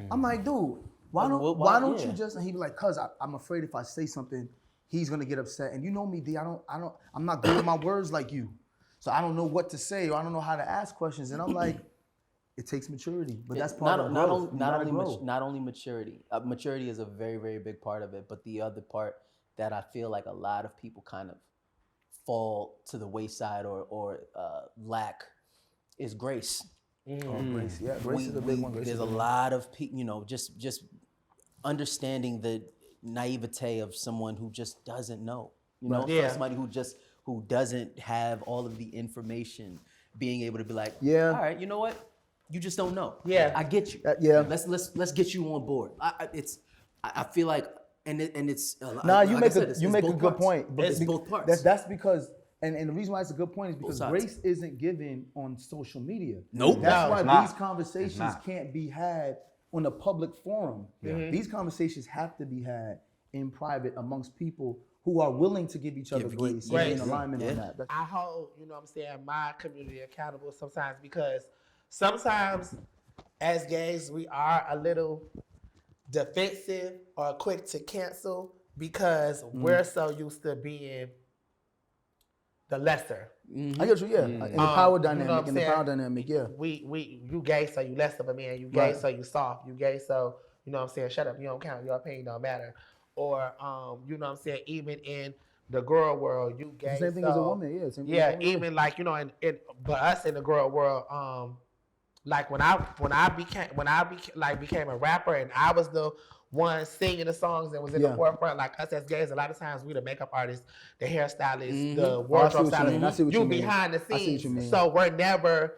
I'm like, dude, why don't you just, and he be like, cause I'm afraid if I say something, he's gonna get upset. And you know me, D, I'm not good with my words like you. So I don't know what to say or I don't know how to ask questions. And I'm like, it takes maturity, but that's part of growth. Not only maturity. Maturity is a very, very big part of it. But the other part that I feel like a lot of people kind of fall to the wayside or lack is grace. Grace, yeah, grace is a big one. There's a lot of people, you know, just understanding the naivete of someone who just doesn't know. You know, somebody who doesn't have all of the information, being able to be like, all right, you know what? You just don't know. Yeah. I get you. Yeah. Let's get you on board. I feel like it's Nah, you like make a good point. It's both parts. That's because, and the reason why it's a good point is because sides. grace isn't given on social media. Nope. That's it's why not. these conversations can't be had on a public forum. These conversations have to be had in private amongst people who are willing to give each other grace and in alignment on that. I hold, you know what I'm saying, my community accountable sometimes because sometimes as gays, we are a little defensive or quick to cancel because we're so used to being the lesser. I get you, yeah. In the power dynamic, you know what I'm saying? yeah. You gay, so you less of a man. You gay, so you soft. You gay, so, you know what I'm saying, shut up, you don't count, your opinion don't matter. Or, you know what I'm saying, even in the girl world, you gay. Same thing as a woman, yeah. Same thing as a woman. Even like, you know, but us in the girl world, like when I became a rapper and I was the one singing the songs and was in the forefront, like us as gays, a lot of times we the makeup artists, the hairstylists, the wardrobe stylists, you behind the scenes. So we're never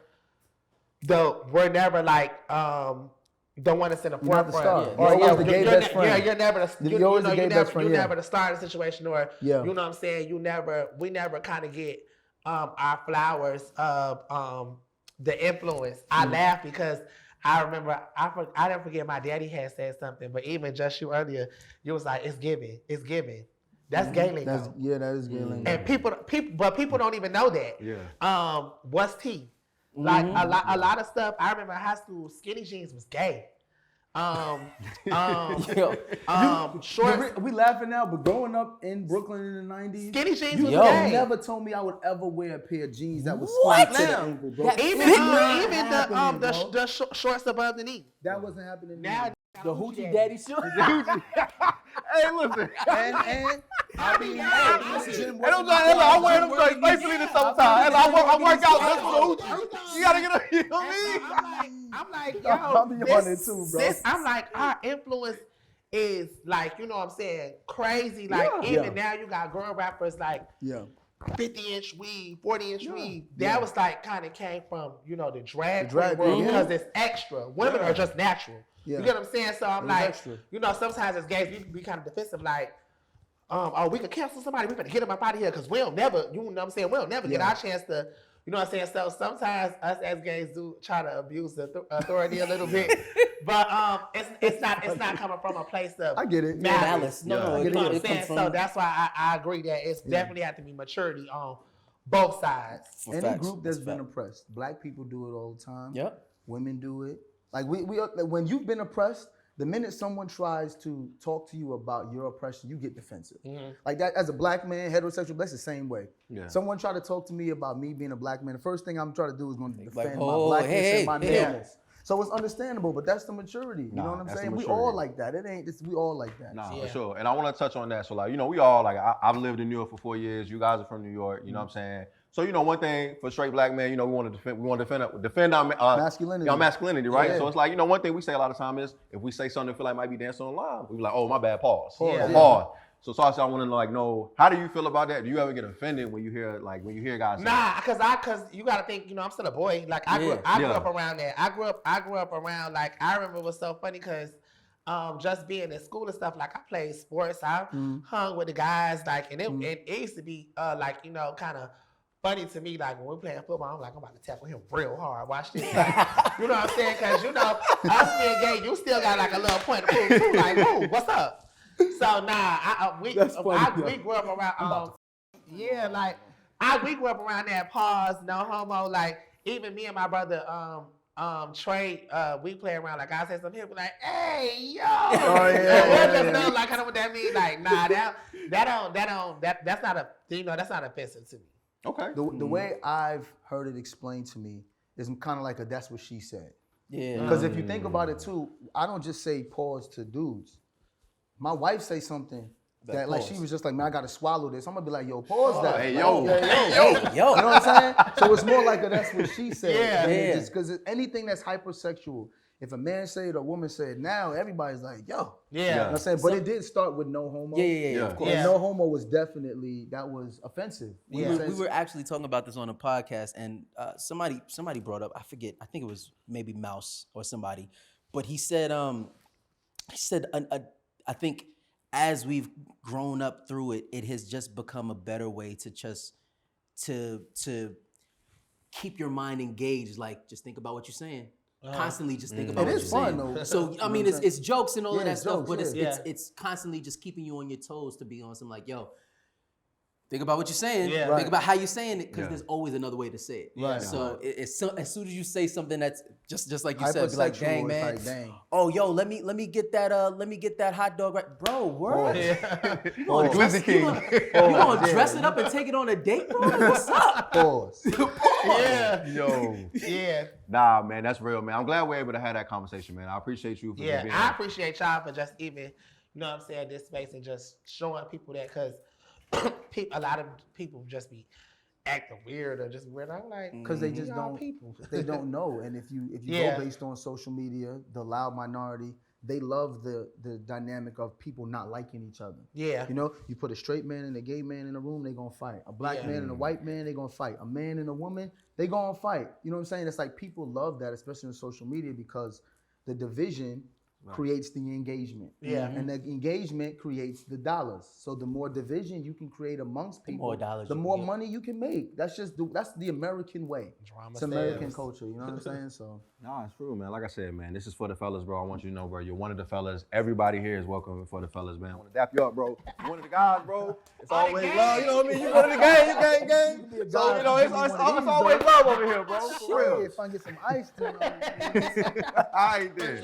like the one that's in the forefront. You're never the star in the situation, or you know what I'm saying. We never kind of get our flowers of the influence. I laugh because I remember I didn't forget my daddy had said something, but even just you earlier, you was like, it's giving. That's gay lingo. That is gay lingo. And people don't even know that. Yeah. What's tea? Like a lot of stuff. I remember in high school, skinny jeans was gay. Shorts. We laughing now, but growing up in Brooklyn in the 90s, skinny jeans was you gay. never told me I would ever wear a pair of jeans that was skinny to the ankle, bro. Even the shorts above the knee. That wasn't happening. Now The hoochie daddy shorts. Hey, listen. And I mean, I wear them like basically the summertime. I work out just for the hoochie. You gotta get a, you know what I mean? I'm like, I'll be on it too, bro. I'm like, our influence is like, you know what I'm saying, crazy. Like even now you got girl rappers like 50-inch weave, 40-inch weave. That was like kind of came from, you know, the drag world because it's extra. Women are just natural. You get what I'm saying? So I'm like, you know, sometimes as gays, we can be kind of defensive, like, we could cancel somebody, we better get them up out of here because we'll never, you know what I'm saying, we'll never get our chance to, you know what I'm saying? So sometimes us as gays do try to abuse the authority a little bit, but it's not coming from a place of I get it. Malice. No, you know what I'm saying? So that's why I agree that it's definitely have to be maturity on both sides. Any group that's been oppressed, black people do it all the time. Yep. Women do it. Like we when you've been oppressed, The minute someone tries to talk to you about your oppression, you get defensive. Like that, as a black man, heterosexual, that's the same way. Yeah. Someone try to talk to me about me being a black man, the first thing I'm trying to do is going to defend my oh, blackness hey, and my hey. maleness. So it's understandable, but that's the maturity. You know what I'm that's the saying? We maturity. all like that. It ain't this. We all like that. Nah, Yeah. for sure. And I want to touch on that. So, like, you know, we all, like, I've lived in New York for 4 years. You guys are from New York. You know what I'm saying? So, you know, one thing for straight black men, you know, we want to defend our Masculinity. Our masculinity, right? Yeah. So it's like, you know, one thing we say a lot of time is if we say something that feel like might be dancing on line, we be like, oh, my bad, pause. Yeah. Pause. So, Saucy, I want to know, how do you feel about that? Do you ever get offended when you hear guys say that? Nah, cause you gotta think, you know, I'm still a boy. Like I grew up around that. I grew up around, like, I remember it was so funny because just being in school and stuff, like I played sports, I hung with the guys, like, and it used to be like, you know, kind of funny to me, like when we're playing football, I'm like, I'm about to tackle him real hard. Watch this, like, you know what I'm saying? Cause you know, us being gay, you still got like a little point to prove too. Like, ooh, what's up? So we grew up around we grew up around that pause, no homo. Like even me and my brother Trey, we play around. Like I said, some people like, hey yo, know, like I know what that means. Like nah, that's not offensive to me. Okay. The way I've heard it explained to me is kind of like a that's what she said. Yeah. Because if you think about it too, I don't just say pause to dudes. My wife say something that like she was just like, man, I gotta swallow this. I'm gonna be like, yo, pause that. Hey, like, yo. Yo. You know what I'm saying? So it's more like a that's what she said. Yeah. Just because anything that's hypersexual, if a man say it or a woman say it, now everybody's like, yo. Yeah. You know what I'm saying? But it did start with no homo. Yeah, of course. And no homo was definitely, that was offensive. We were actually talking about this on a podcast, and somebody brought up, I forget, I think it was maybe Mouse or somebody, but he said I think as we've grown up through it, it has just become a better way to just to keep your mind engaged. Like, just think about what you're saying. Constantly just think about what you're saying. It is fun though. So I mean, it's jokes and all of that it's stuff, jokes, but it's constantly just keeping you on your toes to be on some like, yo, think about what you're saying. Yeah. Think about how you're saying it, because Yeah. there's always another way to say it. Right. So as soon as you say something that's just like you said, be like, Hypersexual, dang it's man, like, dang. oh yo, let me get that hot dog right, bro. Word. You gonna Glizzy King. you gonna dress it up and take it on a date, bro? What's up? Pause. Yeah. Yo. Yeah. Nah, man, that's real, man. I'm glad we're able to have that conversation, man. I appreciate you for Yeah, being I here. appreciate y'all for just even, you know what I'm saying, this space and just showing people that, because a lot of people just be acting weird or just weird. I'm like, Because they just y'all don't. people. They don't know. And if you Yeah. go based on social media, the loud minority, they love the dynamic of people not liking each other. Yeah. You know, you put a straight man and a gay man in a room, they gonna fight. A black man and a white man, they gonna fight. A man and a woman, they gonna fight. You know what I'm saying? It's like people love that, especially on social media, because the division creates the engagement. Yeah. And the engagement creates the dollars. So the more division you can create amongst people, more dollars the you can more get. money you can make. That's the American way. Drama It's American sells. culture, you know what I'm saying? So Nah, it's true, man. Like I said, man, this is for the fellas, bro. I want you to know, bro, you're one of the fellas. Everybody here is welcome for the fellas, man. I want to dap you up, bro. You're one of the guys, bro. It's always love. You know what I mean? You one of the gang. You gang. So, you know, it's always love over here, bro. For real. if I can get some ice, then All right, then.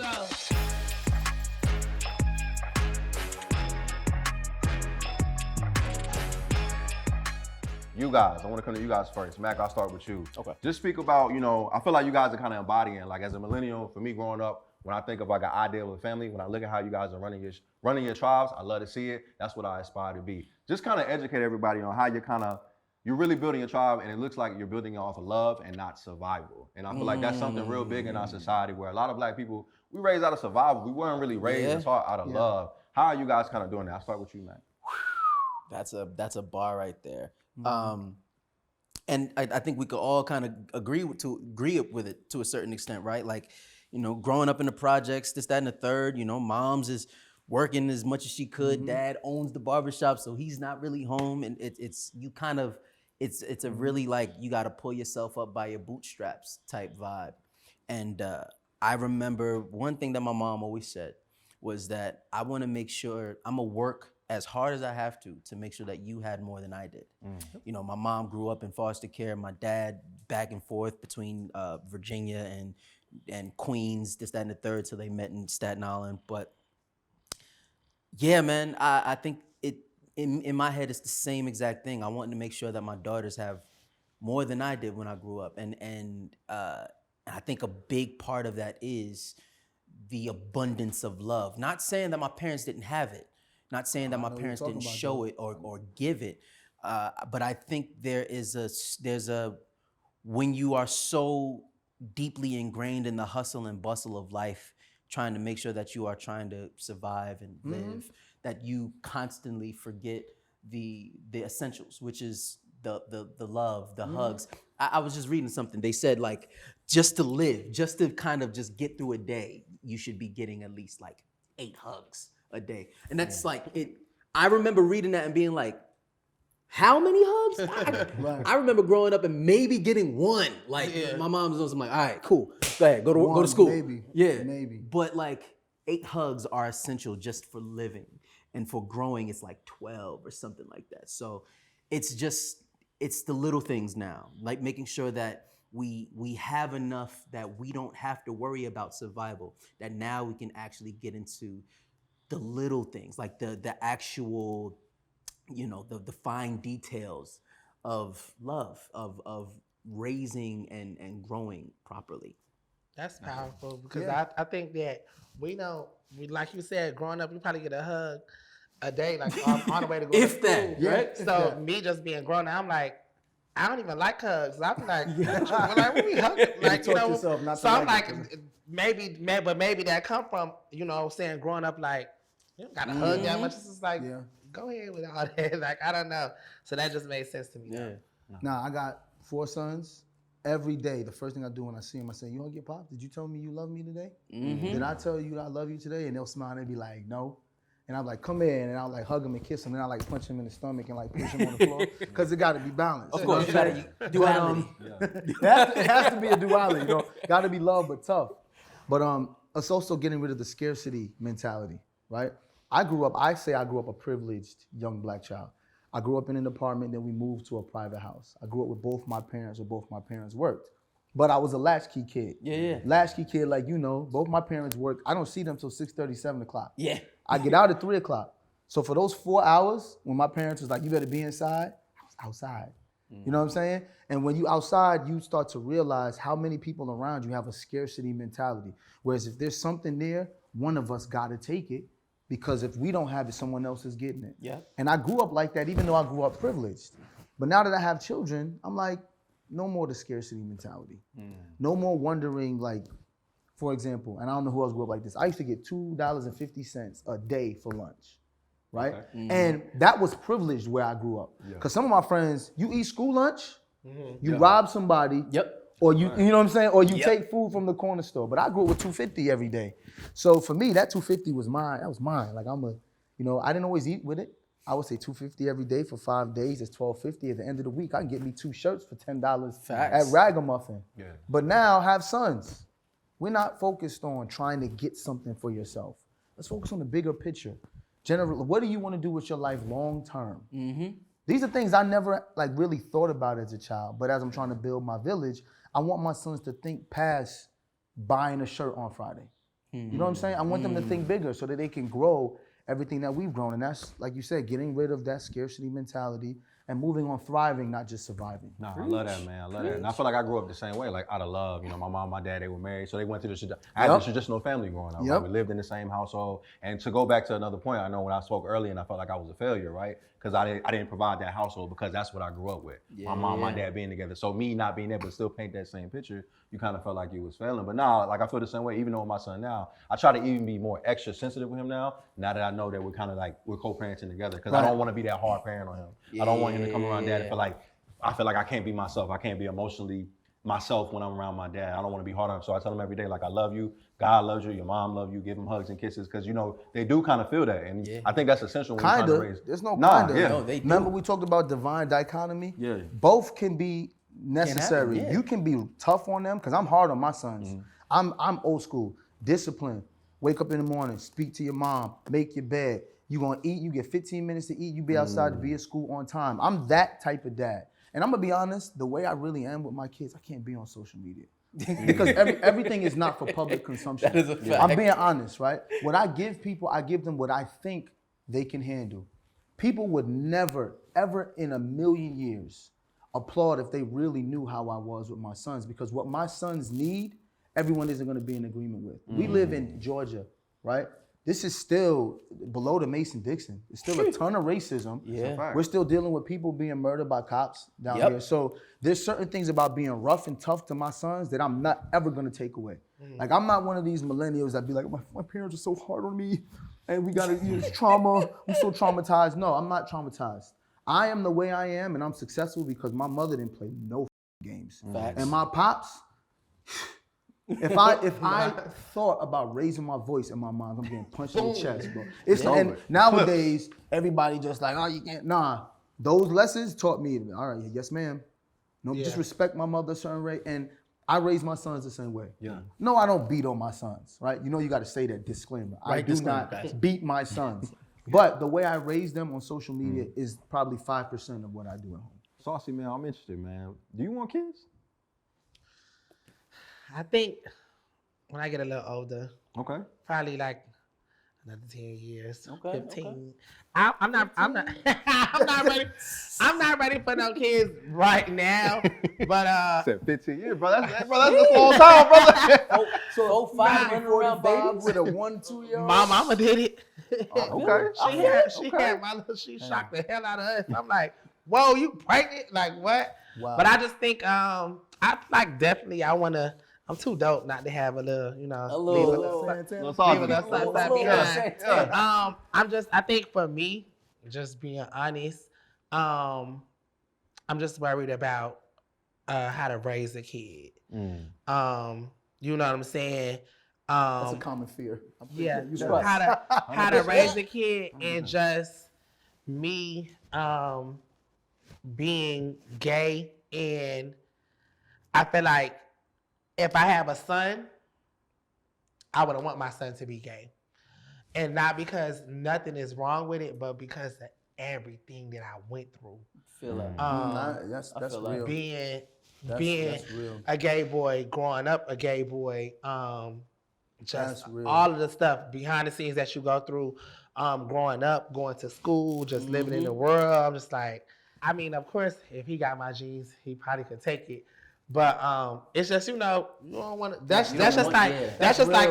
You guys, I want to come to you guys first. Mack, I'll start with you. Okay. Just speak about, you know, I feel like you guys are kind of embodying, like as a millennial, for me growing up, when I think of like an ideal of a family, when I look at how you guys are running your tribes, I love to see it. That's what I aspire to be. Just kind of educate everybody on how you're really building your tribe, and it looks like you're building it off of love and not survival. And I feel like that's something real big in our society, where a lot of black people, we raised out of survival. We weren't really raised out of love. How are you guys kind of doing that? I'll start with you, Mack. That's a bar right there. And I think we could all kind of agree with it to a certain extent, right? Like, you know, growing up in the projects, this, that, and the third, you know, mom's is working as much as she could. Dad owns the barbershop, so he's not really home. And it's a really like, you got to pull yourself up by your bootstraps type vibe. And I remember one thing that my mom always said was that I want to make sure I'm going to work as hard as I have to make sure that you had more than I did. You know, my mom grew up in foster care. My dad back and forth between Virginia and and Queens, this, that, and the third, till they met in Staten Island. But yeah, man, I think it in my head it's the same exact thing. I want to make sure that my daughters have more than I did when I grew up, and I think a big part of that is the abundance of love. Not saying that my parents didn't have it, not saying that my parents didn't show it or give it, but I think there's a when you are so deeply ingrained in the hustle and bustle of life, trying to make sure that you are trying to survive and live, that you constantly forget the essentials, which is the love, the hugs. I was just reading something. They said, like, just to live, just to kind of just get through a day, you should be getting at least like 8 hugs a day. And that's like it. I remember reading that and being like, how many hugs? I remember growing up and maybe getting 1. Like my mom's on some like, all right, cool. Go ahead, go to school. Maybe. Yeah. Maybe. But like 8 hugs are essential just for living. And for growing, it's like 12 or something like that. So it's the little things now, like making sure that we have enough that we don't have to worry about survival, that now we can actually get into the little things, like the actual, the fine details of love, of raising and growing properly. That's powerful because I think that we like you said, growing up, we probably get a hug a day, like on the way to go to school. Right? So me just being grown, I'm like, I don't even like hugs. I'm like, what we hugging? Like, so I'm like, maybe that come from, saying growing up, like, you don't gotta hug that much. It's just like, go ahead with all that. Like, I don't know. So that just made sense to me. Yeah. Now, I got 4 sons. Every day, the first thing I do when I see them, I say, you want to get popped? Did you tell me you love me today? Did I tell you I love you today? And they'll smile and they'll be like, no. And I'm like, come here, and I'll like hug him and kiss him, and I like punch him in the stomach and like push him on the floor, because it got to be balanced. Of course, you gotta duality. It has to be a duality, Got to be love but tough. But it's also getting rid of the scarcity mentality, right? I grew up a privileged young black child. I grew up in an apartment, then we moved to a private house. I grew up with both my parents worked. But I was a latchkey kid. Yeah. Latchkey kid, like both my parents work. I don't see them till 6:30, 7 o'clock. Yeah. I get out at 3 o'clock. So for those 4 hours, when my parents was like, you better be inside, I was outside. You know what I'm saying? And when you outside, you start to realize how many people around you have a scarcity mentality. Whereas if there's something there, one of us gotta take it, because if we don't have it, someone else is getting it. Yeah. And I grew up like that, even though I grew up privileged. But now that I have children, I'm like, no more the scarcity mentality. No more wondering, like, for example, and I don't know who else grew up like this. I used to get $2.50 a day for lunch, right? Okay. And that was privileged where I grew up. Because some of my friends, you eat school lunch, you rob somebody, or you know what I'm saying? Or you take food from the corner store. But I grew up with $2.50 every day. So for me, that $2.50 was mine. That was mine. Like I didn't always eat with it. I would say $2.50 every day for 5 days. It's $12.50. At the end of the week, I can get me 2 shirts for $10 at Ragamuffin. Yeah. But now have sons. We're not focused on trying to get something for yourself. Let's focus on the bigger picture. Generally, what do you want to do with your life long term? These are things I never really thought about as a child. But as I'm trying to build my village, I want my sons to think past buying a shirt on Friday. You know what I'm saying? I want them to think bigger so that they can grow everything that we've grown. And that's, like you said, getting rid of that scarcity mentality and moving on thriving, not just surviving. No, I love that, man. I love that. And I feel like I grew up the same way, like out of love. My mom, my dad, they were married, so they went through I had a traditional family growing up. Right? We lived in the same household. And to go back to another point, I know when I spoke earlier and I felt like I was a failure, right? Because I didn't provide that household because that's what I grew up with. My mom, my dad being together. So me not being able to still paint that same picture, you kind of felt like you was failing. But now, like I feel the same way, even though with my son now, I try to even be more extra sensitive with him now that I know that we're kind of like, we're co-parenting together. Because I don't want to be that hard parent on him. I don't want him to come around dad and feel like I can't be myself. I can't be emotionally myself when I'm around my dad. I don't want to be hard on him. So I tell him every day, like, I love you. God loves you. Your mom loves you. Give them hugs and kisses. Because, they do kind of feel that. And I think that's essential when you're trying to raise. There's no kind of. No, they do. Remember we talked about divine dichotomy? Yeah. Both can be necessary. You can be tough on them, because I'm hard on my sons. I'm old school. Discipline. Wake up in the morning. Speak to your mom. Make your bed. You gonna eat. You get 15 minutes to eat. You be outside to be at school on time. I'm that type of dad. And I'm gonna be honest, the way I really am with my kids, I can't be on social media. Because everything is not for public consumption. That is a fact. I'm being honest, right? What I give people, I give them what I think they can handle. People would never, ever in a million years applaud if they really knew how I was with my sons, because what my sons need, everyone isn't going to be in agreement with. We live in Georgia, right? This is still below the Mason-Dixon. It's still a ton of racism. Yeah. We're still dealing with people being murdered by cops down here. So there's certain things about being rough and tough to my sons that I'm not ever gonna take away. Like, I'm not one of these millennials that be like, my parents are so hard on me and we gotta use trauma. I'm so traumatized. No, I'm not traumatized. I am the way I am and I'm successful because my mother didn't play no games. Facts. And my pops, if I thought about raising my voice in my mind, I'm getting punched in the chest, bro. And nowadays, everybody just like, oh, you can't. Nah, those lessons taught me, all right, yes, ma'am. No, just respect my mother a certain way. And I raise my sons the same way. Yeah. No, I don't beat on my sons, right? You know, you got to say that disclaimer. I do not beat my sons. But the way I raise them on social media is probably 5% of what I do at home. Saucy, man, I'm interested, man. Do you want kids? I think when I get a little older, Okay. probably like another 10 years, 15. okay. I'm not I'm not ready for no kids right now. But Said 15 years, bro. That's a long time, brother. So 05 running around babies with a 1-2-year-old. my mama did it. Okay. She shocked the hell out of us. I'm like, whoa, you pregnant? Like what? Wow. But I just think I like definitely I'm too dope not to have a little, leave a little sunset behind. I think for me, just being honest, I'm just worried about how to raise a kid. You know what I'm saying? That's a common fear. Yeah, how to raise a kid and just me being gay, and I feel like if I have a son, I would want my son to be gay. And not because nothing is wrong with it, but because of everything that I went through. Feel like That's feel real. like Being That's real. a gay boy, growing up a gay boy, just That's real. all of the stuff behind the scenes that you go through, growing up, going to school, just living in the world. I'm just like, I mean, of course, if he got my genes, he probably could take it. But it's just, you don't want to. That's just like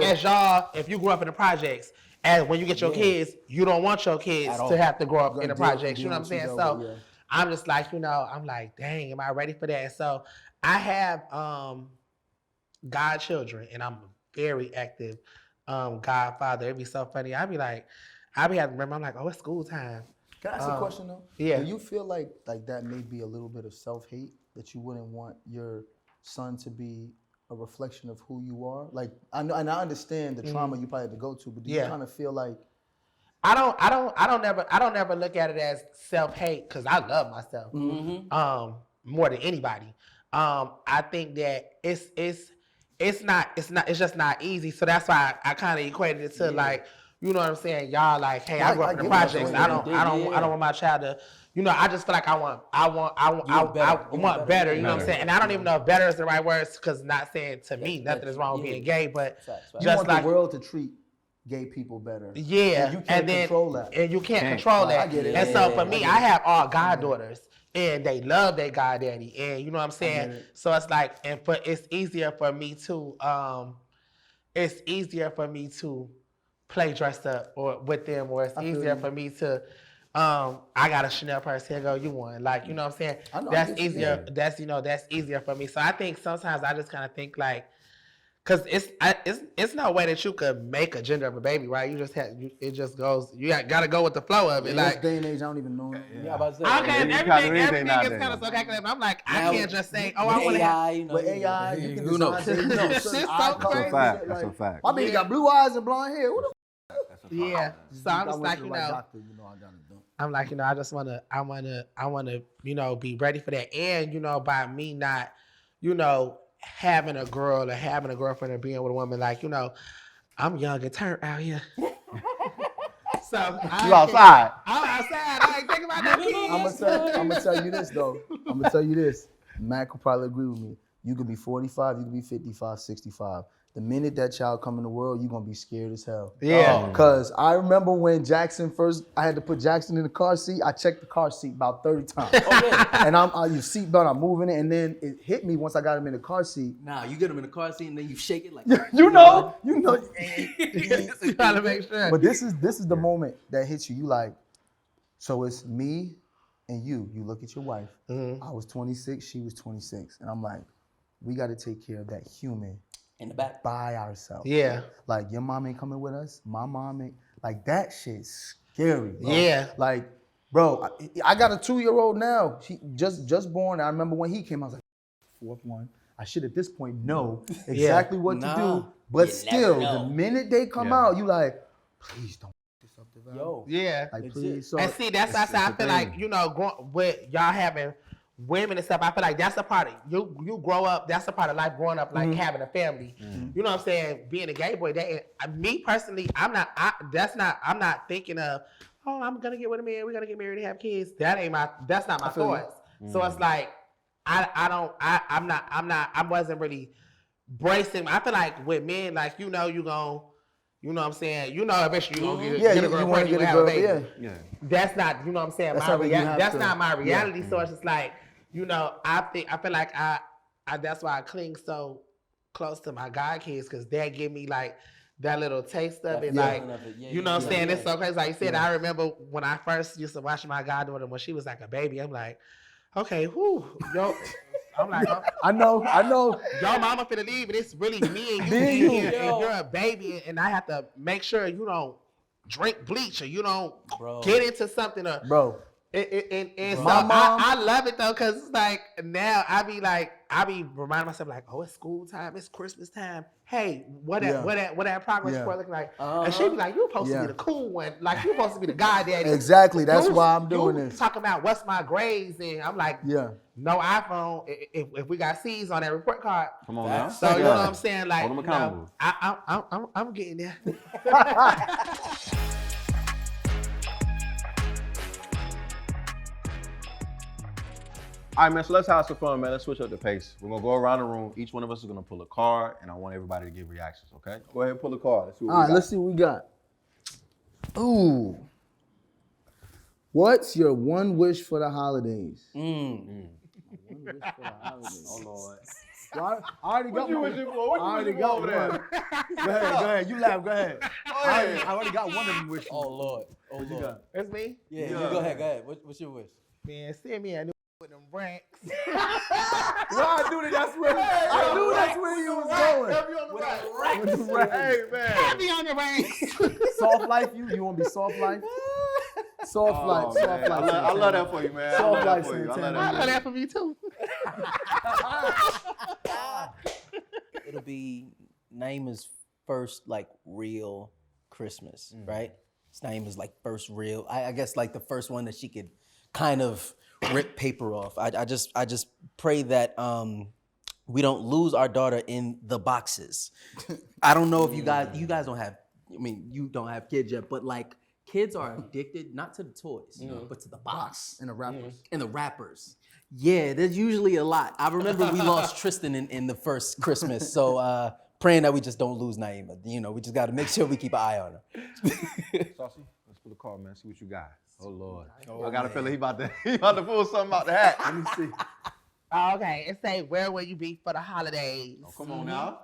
as y'all, if you grew up in the projects, and when you get your kids, you don't want your kids to have to grow up in the projects. You know what I'm saying? So I'm just like, I'm like, dang, am I ready for that? So I have godchildren, and I'm a very active godfather. It'd be so funny. I'd be having to remember, I'm like, oh, it's school time. Can I ask a question though? Yeah. Do you feel like that may be a little bit of self-hate, that you wouldn't want your son to be a reflection of who you are? Like, I know, and I understand the trauma you probably had to go to, but do you kind of feel like I don't never look at it as self-hate, because I love myself more than anybody. I think that it's just not easy. So that's why I kind of equated it to like, you know what I'm saying? Y'all like, hey, I grew up in the projects. I don't want my child to, I just feel like I want better. You know what I'm saying? And I don't even know if better is the right words, because not saying to me nothing is wrong with being gay, but you want the world to treat gay people better. Yeah, and you can't control that. And you can't control that. I get it. And so for me, I have all goddaughters, and they love their goddaddy, and you know what I'm saying. So it's like, it's easier for me to play dressed up or with them, or it's easier for me to I got a Chanel purse, here go you one. Like, you know what I'm saying? That's easier. That's easier for me. So I think sometimes I just kind of think like, because it's no way that you could make a gender of a baby, right? You just it just goes. You got to go with the flow of it. In like this day and age, I don't even know. Everything is kind of so calculated. I'm like, I can't just say, oh, I want to have. With AI, you can design It's so crazy. That's a fact. My baby got blue eyes and blonde hair. What the Yeah. So I'm just like, I got to do. I'm like, I just I wanna, be ready for that. And, by me not, having a girl or having a girlfriend or being with a woman, like, I'm young and turned out here. So you outside. I'm outside. I ain't thinking about that. I'm gonna tell you this though. Mack will probably agree with me. You could be 45, you could be 55, 65. The minute that child come in the world, you're gonna be scared as hell. Yeah. Cause I remember when Jackson first, I had to put Jackson in the car seat. I checked the car seat about 30 times. And you seatbelt, I'm moving it, and then it hit me once I got him in the car seat. Nah, you get him in the car seat and then you shake it like. you know. You gotta make sure. But this is the moment that hits you. You like, so it's me and you. You look at your wife. I was 26, she was 26, and I'm like, we got to take care of that human In the back. by ourselves. Yeah. Like, your mom ain't coming with us. My mom ain't. Like, that shit's scary, bro. Yeah. Like, bro, I got a 2-year-old now. She just born. I remember when he came, I was like, fourth one. I should at this point know exactly what to do. But You still, never know. the minute they come out, you like, please don't f this up, Devale. Yo. Yeah. Like, please. So, And see, that's why I feel like, you know, with y'all having women and stuff, I feel like that's a part of you grow up, that's a part of life growing up, like having a family. You know what I'm saying? Being a gay boy, me personally, I'm not thinking of, oh, I'm gonna get with a man, we're gonna get married and have kids. That's not my thoughts. So it's like, I wasn't really bracing. I feel like with men, like, you know what I'm saying? You know, eventually you're gonna get a girl pregnant, you have a baby. yeah. That's not, you know what I'm saying? That's something you have That's to- not my reality. yeah. So it's just like, you know, I feel like I that's why I cling so close to my god kids, because they give me like that little taste of it. Like, you know what I'm saying? It's so crazy. Like you said, I remember when I first used to watch my goddaughter when she was like a baby. I'm like, okay, whew, yo. I'm like, oh, I know. your mama finna leave, and it's really me and you Me and in you. here, and you're a baby, and I have to make sure you don't drink bleach or you don't get into something. Or, Bro. And so My mom- I love it though, cause it's like now I be reminding myself like, oh, it's school time, it's Christmas time. Hey, what that progress report looking like? And she be like, you supposed to be the cool one, like you supposed to be the guy daddy. Exactly. That's You- why I'm doing you this. Talking about what's my grades, and I'm like, no iPhone. If we got C's on that report card, Come on now. so you know what I'm saying? Like, Hold them you know, accountable. I'm getting there. All right, man, so let's have some fun, man. Let's switch up the pace. We're going to go around the room. Each one of us is going to pull a card, and I want everybody to give reactions, okay? Go ahead and pull a card. Let's see what All we right, got. let's see what we got. Ooh. What's your one wish for the holidays? One wish for the holidays. Oh, Lord. Well, I already got you one. wishing for? What you I already wishing got for over one. there? Go ahead. You laugh. Go ahead. ahead. I already got one of them wishes. Oh Lord. What you got? It's me. Yeah, you go ahead. What's your wish? Man, send me a new with them ranks. Well, I knew that's where you was going. Heavy on the right. Hey, man. Happy on the ranks. Soft life, you want to be soft life? Soft life, Oh, soft man. life. I love that for you, man. Soft I love life, that for you. I love Santana. I that love that for me too. It'll be Naima's first like real Christmas, right? Naima's like first real. I guess like the first one that she could kind of rip paper off. I just pray that we don't lose our daughter in the boxes. I don't know if you guys don't have. I mean, you don't have kids yet, but like kids are addicted not to the toys, but to the box And the rappers. and the wrappers. Yeah, there's usually a lot. I remember we lost Tristan in the first Christmas, so praying that we just don't lose Naima. You know, we just got to make sure we keep an eye on her. Saucy, let's pull a card, man. See what you got. Oh, Lord. I got a feeling he about to pull something out the hat. Let me see. Oh, okay, it say, where will you be for the holidays? Oh, come on now.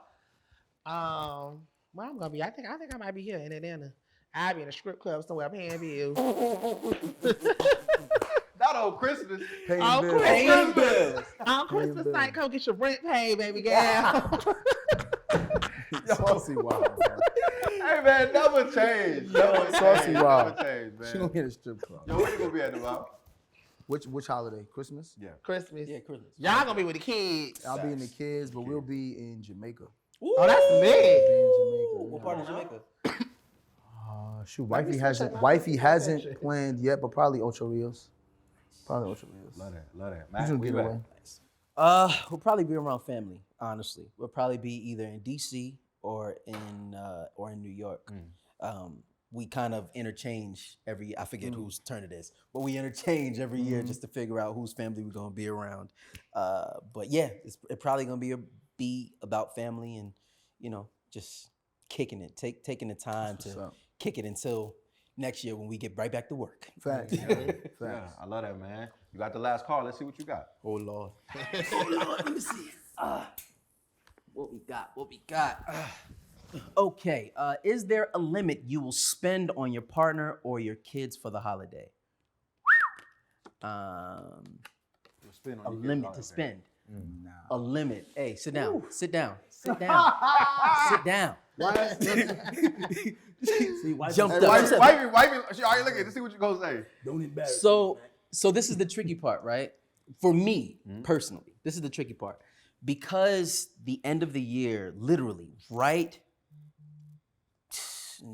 Where I'm gonna be? I think I might be here in Atlanta. I'll be in a strip club somewhere paying bills. That old Christmas. On bills. Christmas, on Christmas bills. night, come get your rent paid, baby girl. Saucy wild. Hey, man, never change. Saucy wild. Never change, man. She gonna hit a strip club. Yo, where you gonna be at, Devale? Which holiday? Christmas? Yeah. Christmas. Yeah, Christmas. Y'all gonna be with the kids. I'll be in the kids, but we'll be in Jamaica. Oh, that's Be lit. in Jamaica. What part of Jamaica? Shoot, wifey hasn't planned yet, but probably Ocho Rios. Probably Ocho Rios. Love that. You Mack, can where get you at? away. We'll probably be around family, honestly. We'll probably be either in DC or in New York. we kind of interchange I forget whose turn it is, but we interchange every year just to figure out whose family we're gonna be around. But yeah, it's probably gonna be about family and, just kicking it, taking the time to kick it until next year when we get right back to work. Facts. Yeah, I love that, man. You got the last call. Let's see what you got. Oh Lord. Let me see. What we got? Okay. Is there a limit you will spend on your partner or your kids for the holiday? A limit to spend. Nah. A limit. Hey, sit down. Ooh. Sit down. Sit down. Sit down. See, Jumped up. Wifey, she already looking to see what you gonna say. Don't embarrass. So this is the tricky part, right? For me personally, this is the tricky part. Because the end of the year, literally, right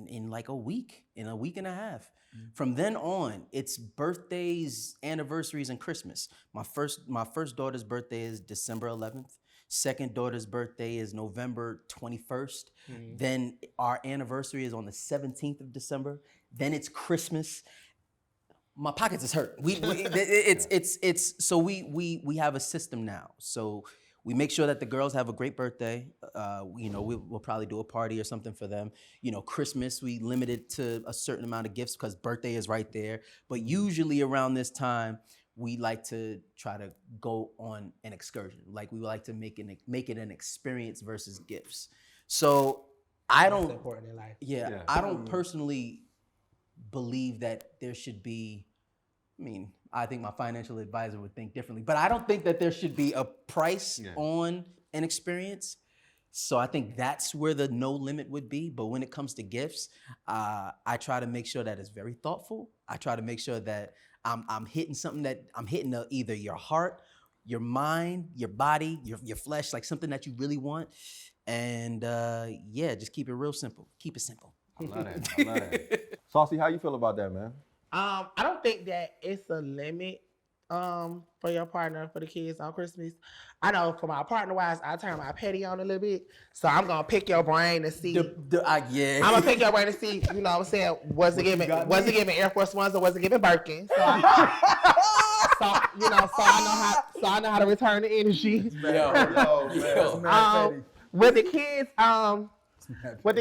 in like a week and a half. From then on, it's birthdays, anniversaries, and Christmas. My first daughter's birthday is December 11th. Second daughter's birthday is November 21st. Then our anniversary is on the 17th of December. Then it's Christmas. My pockets is hurt. We have a system now. So we make sure that the girls have a great birthday. We'll probably do a party or something for them. Christmas, we limit it to a certain amount of gifts because birthday is right there. But usually around this time, we like to try to go on an excursion. Like we like to make it an experience versus gifts. So That's important in life. Yeah, I don't personally believe that there should be, I think my financial advisor would think differently, but I don't think that there should be a price on an experience. So I think that's where the no limit would be. But when it comes to gifts, I try to make sure that it's very thoughtful. I try to make sure that I'm hitting something that I'm hitting either your heart, your mind, your body, your flesh, like something that you really want. And just keep it real simple. Keep it simple. I love that. Saucy, how you feel about that, man? I don't think that it's a limit for your partner, for the kids on Christmas. I know for my partner wise, I turn my petty on a little bit. So I'm gonna pick your brain to see. I'm gonna pick your brain to see, you know what I'm saying, was it giving Air Force Ones or was it giving Birkin? So I know how to return the energy. With the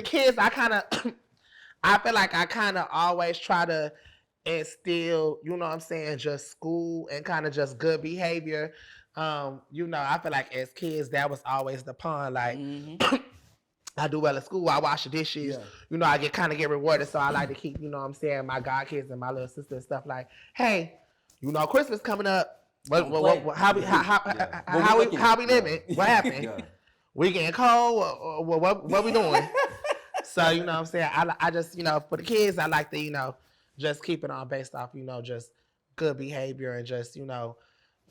kids, I feel like I kind of always try to instill, you know what I'm saying, just school and kind of just good behavior. I feel like as kids, that was always the pun. Like, I do well at school, I wash the dishes, I get rewarded. So I like to keep, you know what I'm saying, my god kids and my little sister and stuff like, hey, Christmas coming up. How we living? What happened? We getting cold? Or what we doing? So, you know what I'm saying? I just, for the kids, I like to, just keep it on based off, just good behavior and just,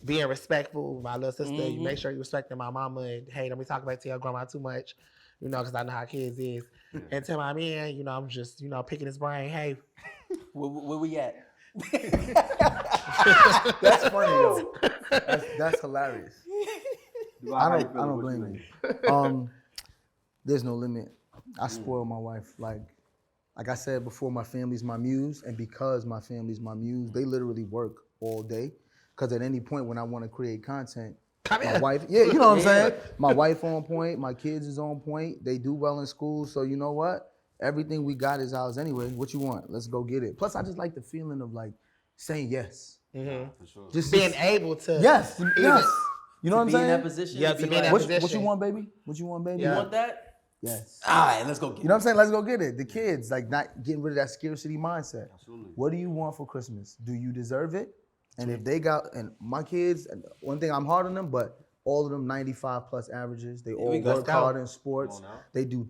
being respectful. My little sister, you make sure you respecting my mama and, hey, don't be talking back to your grandma too much, because I know how kids is. And to my man, I'm just, picking his brain, hey. Where we at? That's funny, though. That's hilarious. I don't blame you. There's no limit. I spoil my wife. Like I said before, my family's my muse, and because my family's my muse, they literally work all day. Because at any point when I want to create content, my wife, you know what I'm saying? My wife on point, my kids is on point, they do well in school, so you know what? Everything we got is ours anyway. What you want? Let's go get it. Plus, I just like the feeling of saying yes. Mm-hmm. For sure. Just being able to. Yes. You know what I'm saying? To be in that position. Yeah, to be in that position. What you want, baby? You want that? Yes. All right, let's go get it. You know what I'm saying? Let's go get it. The kids, not getting rid of that scarcity mindset. Absolutely. What do you want for Christmas? Do you deserve it? And if they got, and my kids, one thing I'm hard on them, but all of them 95 plus averages. They all work hard in sports. They do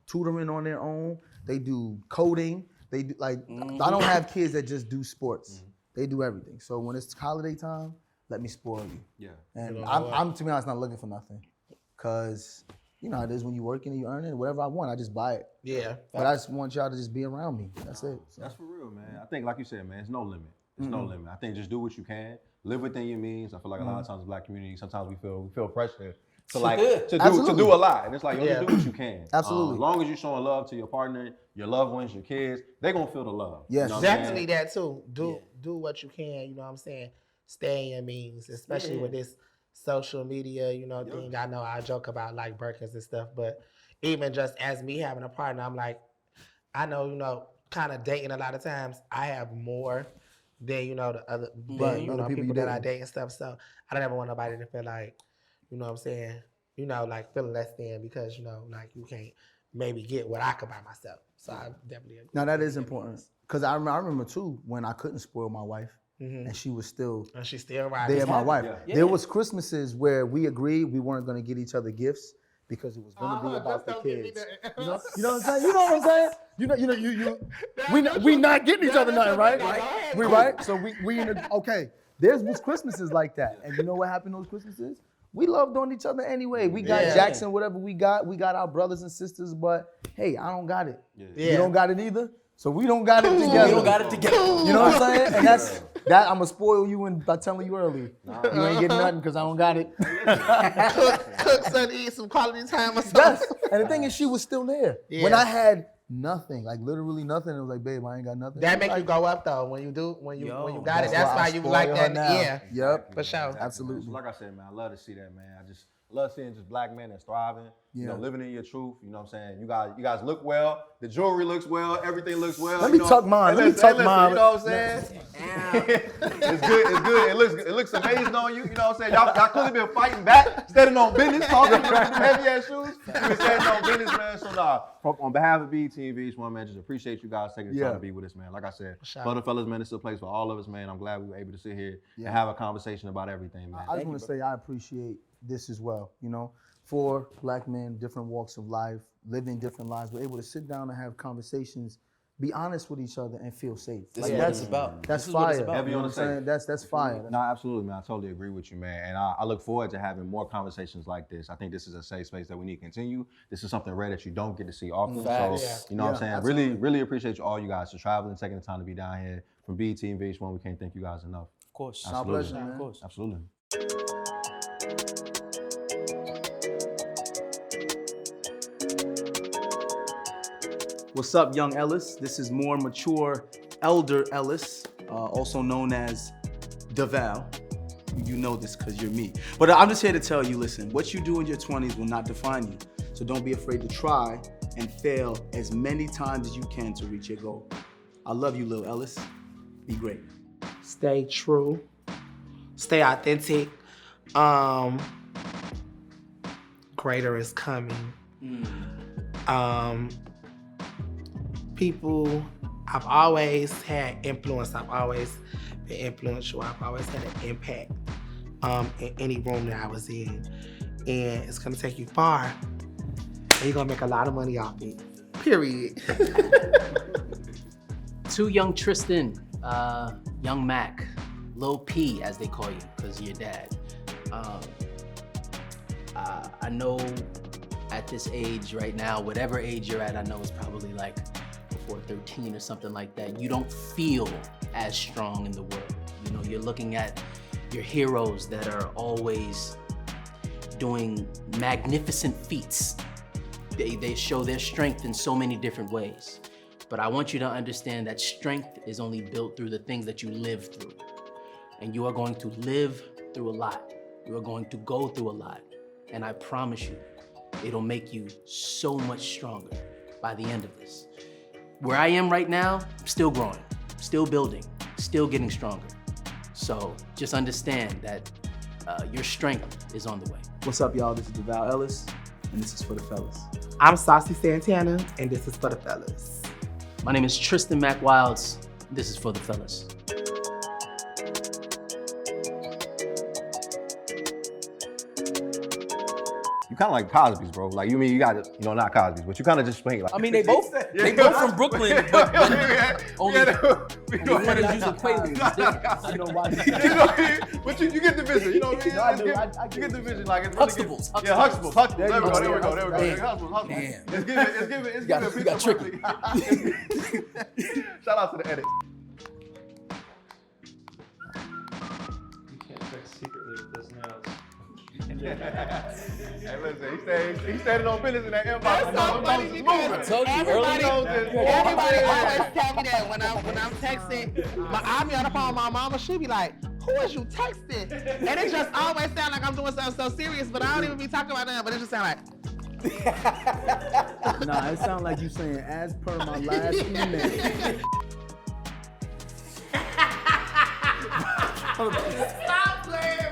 tutoring on their own. They do coding. They do I don't have kids that just do sports. They do everything. So when it's holiday time, let me spoil you. Yeah. And I'm to be honest, not looking for nothing. Cause you know how it is when you working and you earn it, whatever I want, I just buy it. Yeah. But I just want y'all to just be around me. That's it. So. That's for real, man. I think, like you said, man, it's no limit. There's no limit. I think just do what you can. Live within your means. I feel like a lot of times in the Black community, sometimes we feel pressure to like to Absolutely. do a lot. And it's like, yo, Yeah. just do what you can. Absolutely. As long as you're showing love to your partner, your loved ones, your kids, they're gonna feel the love. Yes. You know what I'm Definitely saying? that too. Do what you can, you know what I'm saying? Stay in your means, especially with this social media, thing. I know I joke about like Birkins and stuff, but even just as me having a partner, I'm like, I know, kind of dating a lot of times, I have more than, the other, than, other people people that I dating. date and stuff. So I don't ever want nobody to feel like, you know what I'm saying? Like feeling less than because, like you can't maybe get what I could buy myself. So I definitely agree. Now that is important because I remember too when I couldn't spoil my wife and she was still And she's still riding. there, my wife. Yeah. There was Christmases where we agreed we weren't going to get each other gifts because it was going to be about the kids. You know what I'm saying? You know what I'm saying? We not getting each other nothing, right? We right? So we in a, okay. There was Christmases like that, and you know what happened those Christmases? We loved on each other anyway. We got Jackson, whatever we got our brothers and sisters, but hey, I don't got it. Yeah. You don't got it either. So we don't got it together. We don't got it together. You know what I'm saying? And that I'm gonna spoil you by telling you early. You ain't getting nothing because I don't got it. Cook, son, eat some quality time or something. Yes. And the thing is, she was still there when I had nothing, like literally nothing. It was like, babe, I ain't got nothing. That make like, you go up though when you got it. that's That's why why I you spoil like her that. now. Yeah. Yep. For sure. Absolutely. So like I said, man, I love to see that, man. I just love seeing just black men that's thriving, living in your truth. You know what I'm saying? You guys look well. The jewelry looks well. Everything looks well. Let me tuck mine. Hey, Let me tuck mine. You know what I'm saying? It's good. It's good. It looks amazing on you. You know what I'm saying? Y'all clearly been fighting back, standing on business, talking with them heavy ass shoes. You been standing on business, man. So on behalf of BET and VH1, man, just appreciate you guys taking the time to be with us, man. Like I said, for the fellas, man, it's a place for all of us, man. I'm glad we were able to sit here and have a conversation about everything, man. I just want to say I appreciate this as well. For black men, different walks of life, living different lives, we're able to sit down and have conversations, be honest with each other, and feel safe. This is what it's about. That's This is what it's fire. about. Heavy You know on what the I'm saying? That's fire. No, absolutely, man. I totally agree with you, man. And I look forward to having more conversations like this. I think this is a safe space that we need to continue. This is something rare that you don't get to see often. Facts. So, you know what I'm saying? absolutely. Really appreciate you all you guys for traveling, taking the time to be down here. From BET and VH1, we can't thank you guys enough. Of course. Our Absolutely. pleasure, man. Of course. Absolutely. What's up, young Ellis? This is more mature elder Ellis, also known as Devale. You know this because you're me. But I'm just here to tell you, listen, what you do in your 20s will not define you. So don't be afraid to try and fail as many times as you can to reach your goal. I love you, Lil Ellis. Be great. Stay true. Stay authentic. Greater is coming. People, I've always had influence. I've always been influential. I've always had an impact in any room that I was in. And it's gonna take you far. And you're gonna make a lot of money off it. Period. To young Tristan, young Mack, Lil P as they call you, because you're dad. I know at this age right now, whatever age you're at, I know it's probably like before 13 or something like that, you don't feel as strong in the world. You're looking at your heroes that are always doing magnificent feats. They show their strength in so many different ways. But I want you to understand that strength is only built through the things that you live through. And you are going to live through a lot. You are going to go through a lot. And I promise you, it'll make you so much stronger by the end of this. Where I am right now, I'm still growing, still building, still getting stronger. So just understand that your strength is on the way. What's up, y'all? This is Devale Ellis, and this is for the fellas. I'm Saucy Santana, and this is for the fellas. My name is Tristan Mack Wilds. This is for the fellas. You kind of like Cosby's, bro. Like, you got it, not Cosby's, but you kind of just paint like. I mean, they both from Brooklyn, but only one is using Quaaludes. I know why. But you get the vision, you know what I mean? I You get the vision, like it's really Huxtables. Yeah, Huxtables. There There we we go, go. Damn. Huxtables. Damn. It's got giving tricky. Shout out to the edit. You can't text secretly with those nails. Hey, listen, he stayed on business in that inbox. That's so funny because I told you everybody, earlier. everybody always tell me that when I'm texting. But I be on the phone with my mama, she be like, "Who is you texting?" And it just always sound like I'm doing something so serious, but I don't even be talking about that. But it just sound like. Nah, it sounds like you saying, as per my last email. Stop playing